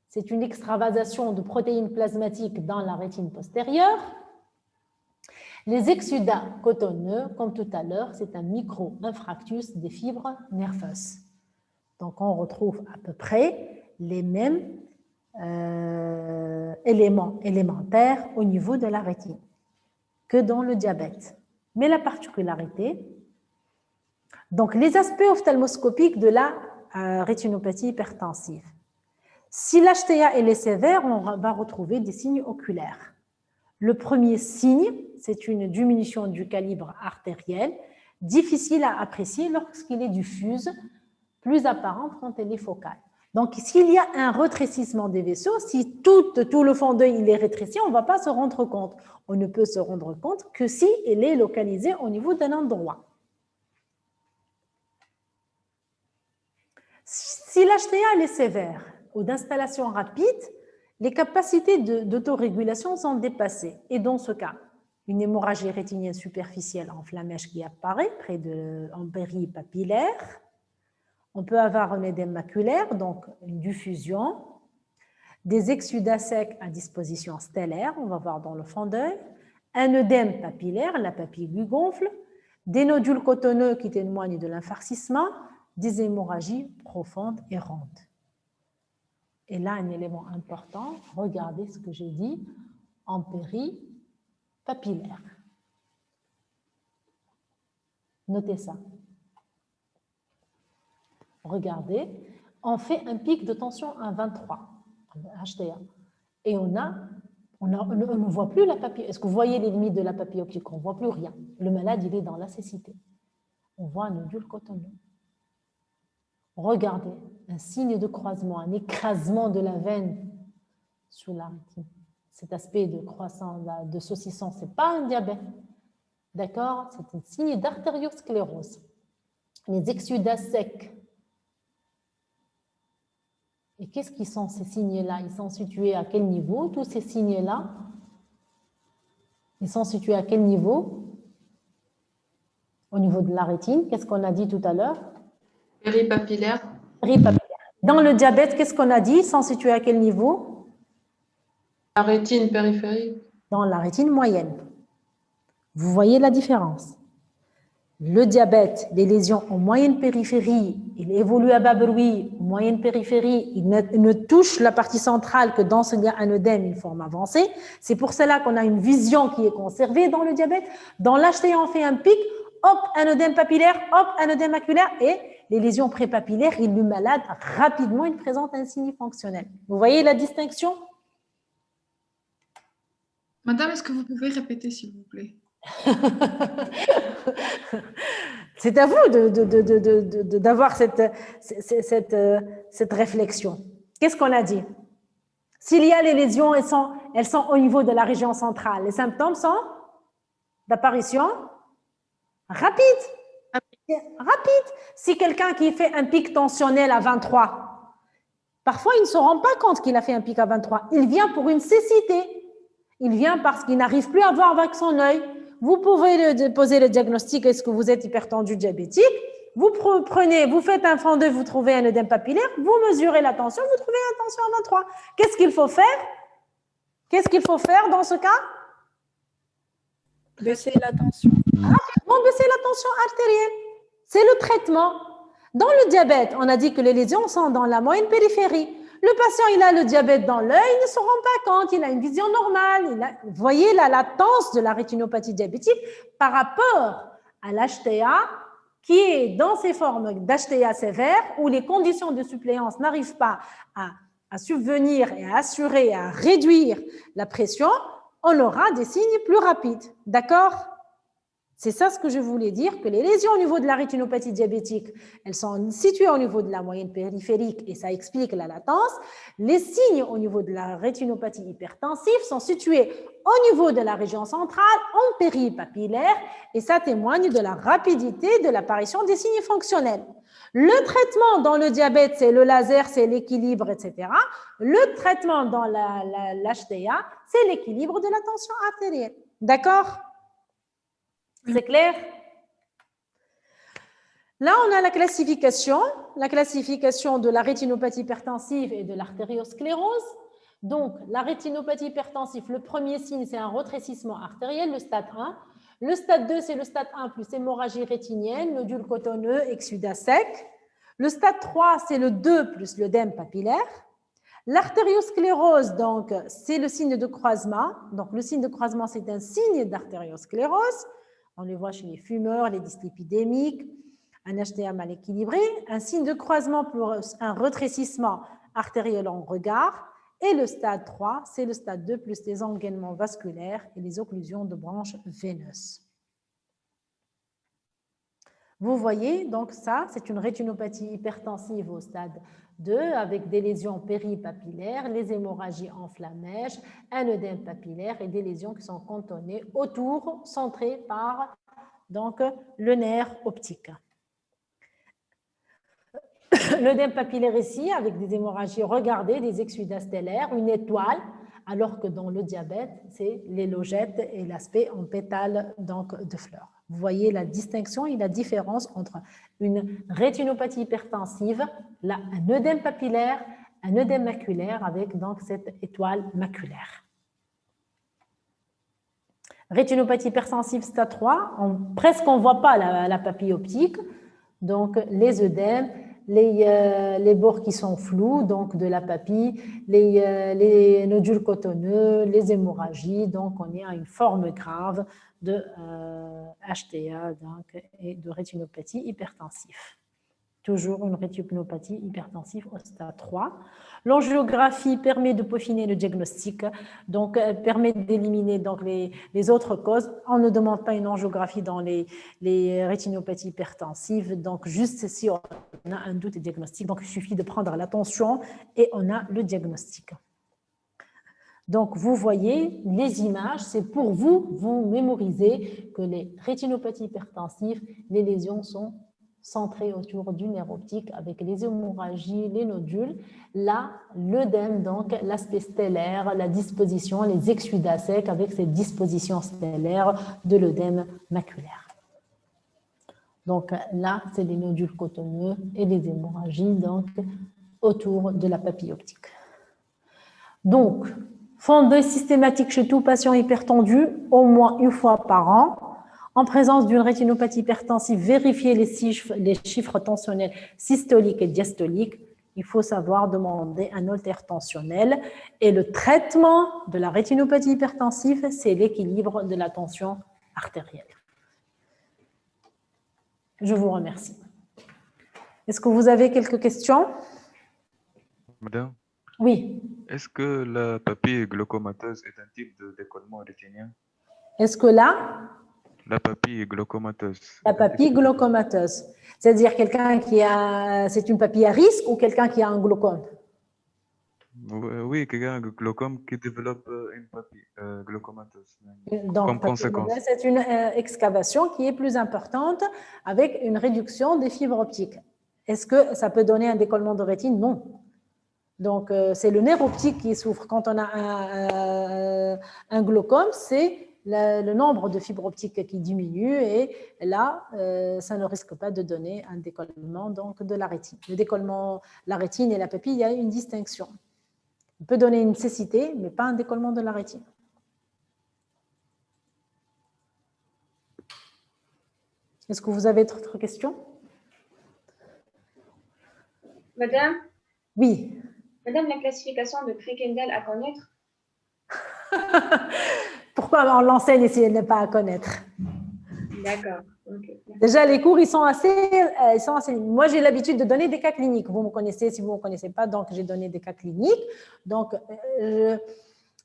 c'est une extravasation de protéines plasmatiques dans la rétine postérieure. Les exsudats cotonneux, comme tout à l'heure, c'est un micro-infractus des fibres nerveuses. Donc, on retrouve à peu près les mêmes éléments élémentaires au niveau de la rétine que dans le diabète. Mais la particularité, donc les aspects ophtalmoscopiques de la rétinopathie hypertensive. Si l'HTA est sévère, on va retrouver des signes oculaires. Le premier signe, c'est une diminution du calibre artériel, difficile à apprécier lorsqu'il est diffuse, plus apparente quand elle est focale. Donc, s'il y a un rétrécissement des vaisseaux, si tout le fond d'œil il est rétréci, on ne va pas se rendre compte. On ne peut se rendre compte que si elle est localisée au niveau d'un endroit. Si l'HTA est sévère ou d'installation rapide, les capacités d'autorégulation sont dépassées. Et dans ce cas, une hémorragie rétinienne superficielle en flammèche qui apparaît près de l'empérie papillaire. On peut avoir un édème maculaire, donc une diffusion, des exsudats secs à disposition stellaire, on va voir dans le fond d'œil, un œdème papillaire, la papille lui gonfle, des nodules cotonneux qui témoignent de l'infarcissement, des hémorragies profondes et rondes. Et là, un élément important, regardez ce que j'ai dit, empérie papillaire. Notez ça. Regardez, on fait un pic de tension à 23, HTA, et on ne voit plus la papille. Est-ce que vous voyez les limites de la papille optique? On ne voit plus rien. Le malade, il est dans la cécité. On voit un nodule cotonneux. Regardez, un signe de croisement, un écrasement de la veine sous la rétine. Cet aspect de croissant, de saucisson, ce n'est pas un diabète. D'accord? C'est un signe d'artériosclérose. Les exsudats secs. Et qu'est-ce qui sont ces signes-là? Ils sont situés à quel niveau? Tous ces signes-là, ils sont situés à quel niveau? Au niveau de la rétine. Qu'est-ce qu'on a dit tout à l'heure? Péripapillaire. Péripapillaire. Dans le diabète, qu'est-ce qu'on a dit? Ils sont situés à quel niveau? La rétine périphérique. Dans la rétine moyenne. Vous voyez la différence? Le diabète, les lésions en moyenne périphérie, il évolue à bas bruit, moyenne périphérie, il ne touche la partie centrale que dans ce lien un œdème, une forme avancée. C'est pour cela qu'on a une vision qui est conservée dans le diabète. Dans l'HTA, on fait un pic, hop, un œdème papillaire, hop, un œdème maculaire, et les lésions prépapillaires, le malade, rapidement, il présente un signe fonctionnel. Vous voyez la distinction? Madame, est-ce que vous pouvez répéter, s'il vous plaît? C'est à vous d'avoir cette réflexion. Qu'est-ce qu'on a dit? S'il y a les lésions, elles sont au niveau de la région centrale. Les symptômes sont d'apparition rapide. Si quelqu'un qui fait un pic tensionnel à 23, Parfois, il ne se rend pas compte qu'il a fait un pic à 23. Il vient pour une cécité. Il vient parce qu'il n'arrive plus à voir avec son œil. Vous pouvez poser le diagnostic, est-ce que vous êtes hypertendu diabétique? Vous prenez, vous faites un fond 2, vous trouvez un œdème papillaire, vous mesurez la tension, vous trouvez la tension à 23. Qu'est-ce qu'il faut faire? Qu'est-ce qu'il faut faire dans ce cas? Baisser la tension. Rapidement baisser la tension artérielle. C'est le traitement. Dans le diabète, on a dit que les lésions sont dans la moyenne périphérie. Le patient, il a le diabète dans l'œil, il ne se rend pas compte, il a une vision normale. Vous voyez la latence de la rétinopathie diabétique par rapport à l'HTA qui est dans ces formes d'HTA sévère où les conditions de suppléance n'arrivent pas à subvenir et à assurer, à réduire la pression, on aura des signes plus rapides. D'accord? C'est ça ce que je voulais dire, que les lésions au niveau de la rétinopathie diabétique, elles sont situées au niveau de la moyenne périphérique et ça explique la latence. Les signes au niveau de la rétinopathie hypertensive sont situés au niveau de la région centrale, en péripapillaire, et ça témoigne de la rapidité de l'apparition des signes fonctionnels. Le traitement dans le diabète, c'est le laser, c'est l'équilibre, etc. Le traitement dans l'HTA, c'est l'équilibre de la tension artérielle. D'accord? C'est clair? Là, on a la classification de la rétinopathie hypertensive et de l'artériosclérose. Donc, la rétinopathie hypertensive, le premier signe, c'est un rétrécissement artériel, le stade 1. Le stade 2, c'est le stade 1 plus hémorragie rétinienne, nodule cotonneux, exsudat sec. Le stade 3, c'est le 2 plus l'œdème papillaire. L'artériosclérose, donc, c'est le signe de croisement. Donc, le signe de croisement, c'est un signe d'artériosclérose. On le voit chez les fumeurs, les dyslipidémiques, un HTA mal équilibré, un signe de croisement pour un rétrécissement artériel en regard. Et le stade 3, c'est le stade 2 plus les engainements vasculaires et les occlusions de branches veineuses. Vous voyez, donc ça, c'est une rétinopathie hypertensive au stade 2 avec des lésions péripapillaires, les hémorragies en flammèche, un œdème papillaire et des lésions qui sont cantonnées autour, centrées par donc, le nerf optique. L'œdème papillaire ici, avec des hémorragies, regardez, des exsudats stellaires, une étoile, alors que dans le diabète, c'est les logettes et l'aspect en pétale donc, de fleurs. Vous voyez la distinction et la différence entre une rétinopathie hypertensive, là, un œdème papillaire, un œdème maculaire avec donc cette étoile maculaire. Rétinopathie hypertensive stade 3, presque on ne voit pas la papille optique, donc les œdèmes, les bords qui sont flous, donc de la papille, les nodules cotonneux, les hémorragies, donc on est à une forme grave de HTA donc, et de rétinopathie hypertensive. Toujours une rétinopathie hypertensive au stade 3. L'angiographie permet de peaufiner le diagnostic, donc permet d'éliminer donc les autres causes. On ne demande pas une angiographie dans les rétinopathies hypertensives, donc juste si on a un doute diagnostique, donc il suffit de prendre la tension et on a le diagnostic. Donc, vous voyez, les images, c'est pour vous mémoriser que les rétinopathies hypertensives, les lésions sont centrées autour du nerf optique avec les hémorragies, les nodules. Là, l'œdème, donc l'aspect stellaire, la disposition, les exsudats secs avec cette disposition stellaire de l'œdème maculaire. Donc là, c'est les nodules cotonneux et les hémorragies donc, autour de la papille optique. Donc, fond 2 systématique chez tout patient hypertendu, au moins une fois par an. En présence d'une rétinopathie hypertensive, vérifier les chiffres tensionnels systoliques et diastoliques. Il faut savoir demander un holtère tensionnel. Et le traitement de la rétinopathie hypertensive, c'est l'équilibre de la tension artérielle. Je vous remercie. Est-ce que vous avez quelques questions? Madame, Oui. est-ce que la papille glaucomateuse est un type de décollement rétinien? Est-ce que là, la papille glaucomateuse. La papille glaucomateuse, c'est-à-dire quelqu'un qui a, c'est une papille à risque ou quelqu'un qui a un glaucome? Oui, quelqu'un a un glaucome qui développe une papille glaucomateuse. Donc, comme conséquence. C'est une excavation qui est plus importante avec une réduction des fibres optiques. Est-ce que ça peut donner un décollement de rétine? Non. Donc, c'est le nerf optique qui souffre. Quand on a un glaucome, c'est le nombre de fibres optiques qui diminue et là, ça ne risque pas de donner un décollement donc, de la rétine. Le décollement, la rétine et la pupille, il y a une distinction. On peut donner une cécité, mais pas un décollement de la rétine. Est-ce que vous avez d'autres questions? Madame, Oui. Madame, la classification de Krickendall à connaître? Pourquoi on l'enseigne si elle n'est pas à connaître? D'accord. Ok. Déjà, les cours, ils sont assez. Moi, j'ai l'habitude de donner des cas cliniques. Vous me connaissez, si vous ne me connaissez pas, donc j'ai donné des cas cliniques. Donc,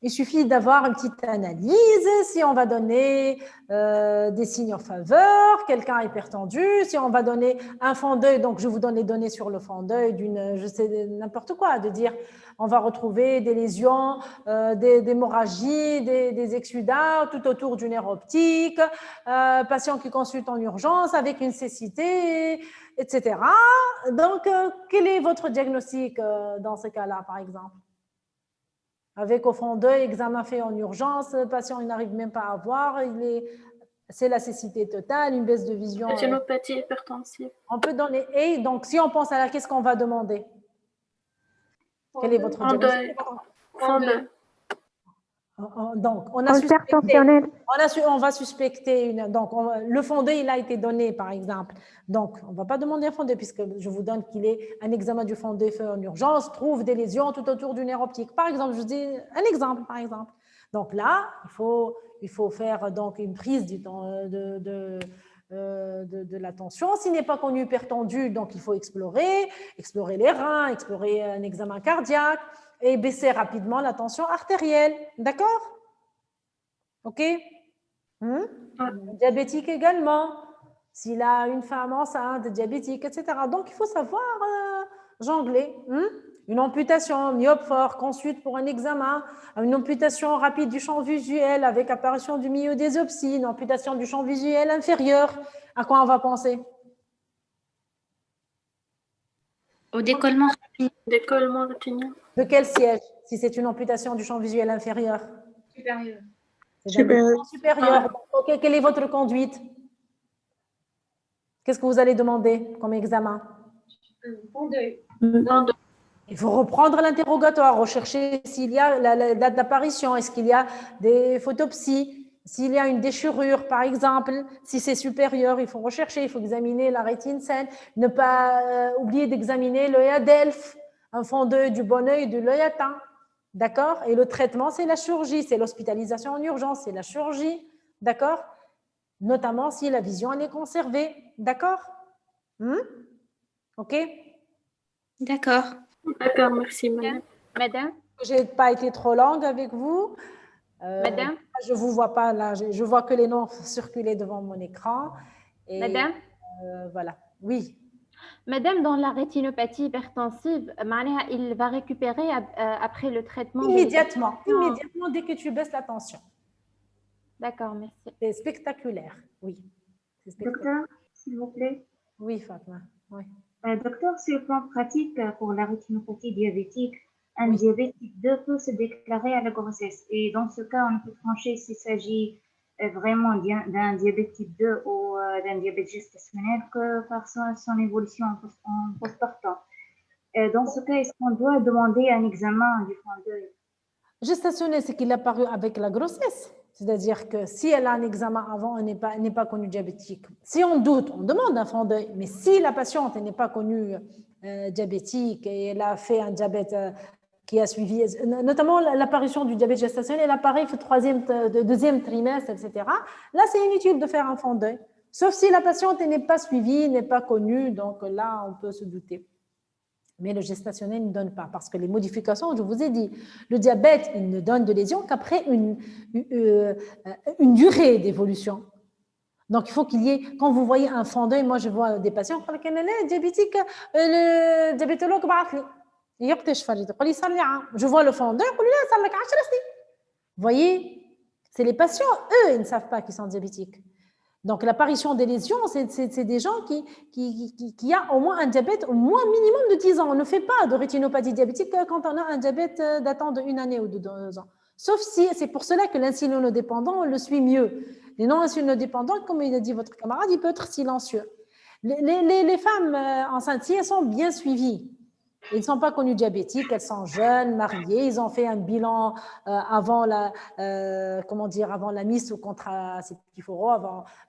il suffit d'avoir une petite analyse. Si on va donner des signes en faveur, quelqu'un hypertendu, si on va donner un fond d'œil, donc je vous donne les données sur le fond d'œil d'une, je sais, n'importe quoi, de dire on va retrouver des lésions, des hémorragies, des exsudats tout autour du nerf optique, patient qui consulte en urgence avec une cécité, etc. Donc, quel est votre diagnostic dans ce cas-là, par exemple? Avec au fond d'œil, examen fait en urgence, le patient il n'arrive même pas à voir, c'est la cécité totale, une baisse de vision. Rétinopathie hypertensive. On peut donner, et donc si on pense à la, qu'est-ce qu'on va demander? Quel est votre diagnostic? Fond d'œil. Donc, on va suspecter une. Donc, le fond d'œil, il a été donné, par exemple. Donc, on ne va pas demander un fond d'œil, puisque je vous donne qu'il est un examen du fond d'œil fait en urgence, trouve des lésions tout autour du nerf optique. Par exemple, je dis un exemple, par exemple. Donc là, il faut faire donc une prise du temps de la tension. S'il n'est pas connu hypertendu, donc il faut explorer les reins, explorer un examen cardiaque et baisser rapidement la tension artérielle. D'accord? OK? Diabétique également. S'il a une femme enceinte, diabétique, etc. Donc, il faut savoir jongler. Une amputation, myope fort, consulte pour un examen, une amputation rapide du champ visuel avec apparition du myodésopsie, une amputation du champ visuel inférieur. À quoi on va penser? Au décollement rétinien. Décollement rétinien. De quel siège? Si c'est une amputation du champ visuel inférieur? Supérieur. Supérieur. Okay, quelle est votre conduite? Qu'est-ce que vous allez demander comme examen? Fond d'œil. Il faut reprendre l'interrogatoire, rechercher s'il y a la date d'apparition, est-ce qu'il y a des photopsies, s'il y a une déchirure, par exemple, si c'est supérieur, il faut rechercher, il faut examiner la rétine saine, ne pas oublier d'examiner l'œil à Delphes, un fond d'œil du bon œil de l'œil atteint. D'accord? Et le traitement, c'est la chirurgie, c'est l'hospitalisation en urgence, c'est la chirurgie. D'accord? Notamment si la vision elle est conservée. D'accord? OK? D'accord. D'accord, merci, madame. Madame? Je n'ai pas été trop longue avec vous. Madame? Je ne vous vois pas là, je vois que les noms circuler devant mon écran. Et, Madame? Voilà. Oui. Madame, dans la rétinopathie hypertensive, il va récupérer après le traitement. Immédiatement, immédiatement dès que tu baisses la tension. D'accord, merci. C'est spectaculaire, oui. Docteur, s'il vous plaît. Oui, Fatma. Oui. Docteur, sur le plan pratique, pour la rétinopathie diabétique, un diabète type 2 peut se déclarer à la grossesse. Et dans ce cas, on peut trancher s'il s'agit vraiment d'un diabète type 2 ou d'un diabète gestationnel que par son évolution en postpartum. Dans ce cas, est-ce qu'on doit demander un examen du fond d'œil? Gestationnel, c'est qu'il est apparu avec la grossesse. C'est-à-dire que si elle a un examen avant, elle n'est pas connue diabétique. Si on doute, on demande un fond d'œil. Mais si la patiente n'est pas connue diabétique et elle a fait un diabète qui a suivi, notamment l'apparition du diabète gestationnel, elle apparaît au deuxième trimestre, etc. Là, c'est inutile de faire un fond d'œil. Sauf si la patiente n'est pas suivie, n'est pas connue. Donc là, on peut se douter. Mais le gestationnel ne donne pas, parce que les modifications, je vous ai dit, le diabète, il ne donne de lésion qu'après une durée d'évolution. Donc, il faut qu'il y ait, quand vous voyez un fond d'œil, moi je vois des patients, diabétique, le diabétologue, je vois le fond d'œil, vous voyez, c'est les patients, eux, ils ne savent pas qu'ils sont diabétiques. Donc, l'apparition des lésions, c'est des gens qui ont au moins un diabète au moins minimum de 10 ans. On ne fait pas de rétinopathie diabétique quand on a un diabète datant de 1 année ou de 2 ans. Sauf si, c'est pour cela que l'insulinodépendant, on le suit mieux. Les non-insulinodépendants, comme il a dit votre camarade, il peut être silencieux. Les femmes enceintes, si elles sont bien suivies, ils ne sont pas connus diabétiques, elles sont jeunes, mariées, ils ont fait un bilan avant la mise sous contraceptif oraux,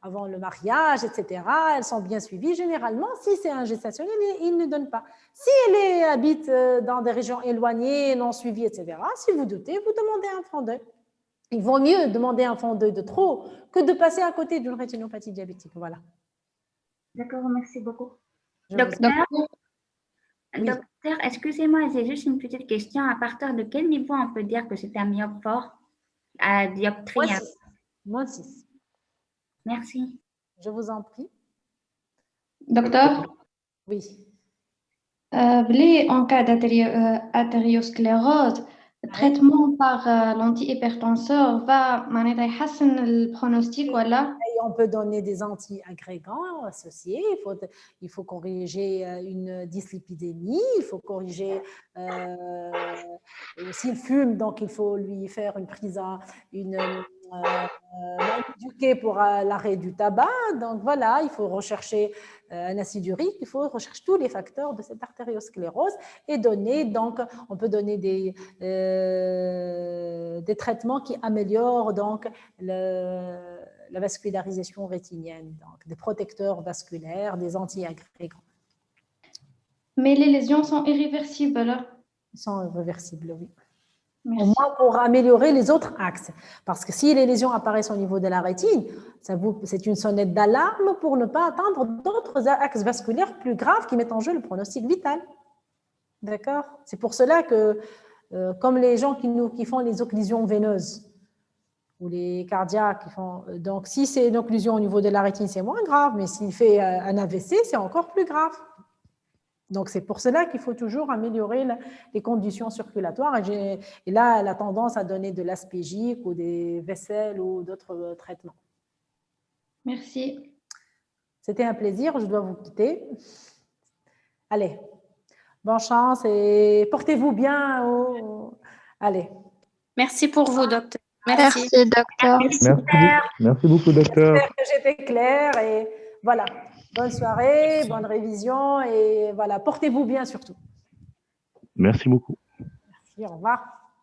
avant le mariage, etc. Elles sont bien suivies. Généralement, si c'est un gestationnel, ils ne donnent pas. Si elles habitent dans des régions éloignées, non suivies, etc., si vous doutez, vous demandez un fonds d'œil. Il vaut mieux demander un fonds d'œil de trop que de passer à côté d'une rétinopathie diabétique. Voilà. D'accord, merci beaucoup. Docteur, excusez-moi, c'est juste une petite question. À partir de quel niveau on peut dire que c'est un myope fort à dioptrie? Moins 6. Merci. Je vous en prie. Docteur, Oui. en cas d'athériosclérose, le traitement par l'antihypertenseur va يحسن le pronostic, voilà. Et on peut donner des anti-agrégants associés. Il faut corriger une dyslipidémie. Il faut corriger s'il fume, donc il faut lui faire une prise éduquée pour l'arrêt du tabac. Donc voilà, il faut rechercher un acide urique, il faut rechercher tous les facteurs de cette artériosclérose et donner, donc on peut donner des traitements qui améliorent donc la vascularisation rétinienne, donc des protecteurs vasculaires, des anti-agrégants. Mais les lésions sont irréversibles, alors? Ils sont irréversibles, oui. Merci. Au moins pour améliorer les autres axes. Parce que si les lésions apparaissent au niveau de la rétine, c'est une sonnette d'alarme pour ne pas atteindre d'autres axes vasculaires plus graves qui mettent en jeu le pronostic vital. D'accord? C'est pour cela que, comme les gens qui font les occlusions veineuses ou les cardiaques, donc si c'est une occlusion au niveau de la rétine, c'est moins grave, mais s'il fait un AVC, c'est encore plus grave. Donc, c'est pour cela qu'il faut toujours améliorer les conditions circulatoires. Et là, la tendance à donner de l'aspégique ou des vaisselles ou d'autres traitements. Merci. C'était un plaisir. Je dois vous quitter. Allez, bonne chance et portez-vous bien. Allez. Merci pour vous, docteur. Merci, docteur. Merci beaucoup, docteur. J'espère que j'étais claire et voilà. Bonne soirée, bonne révision et voilà, portez-vous bien surtout. Merci beaucoup. Merci, au revoir.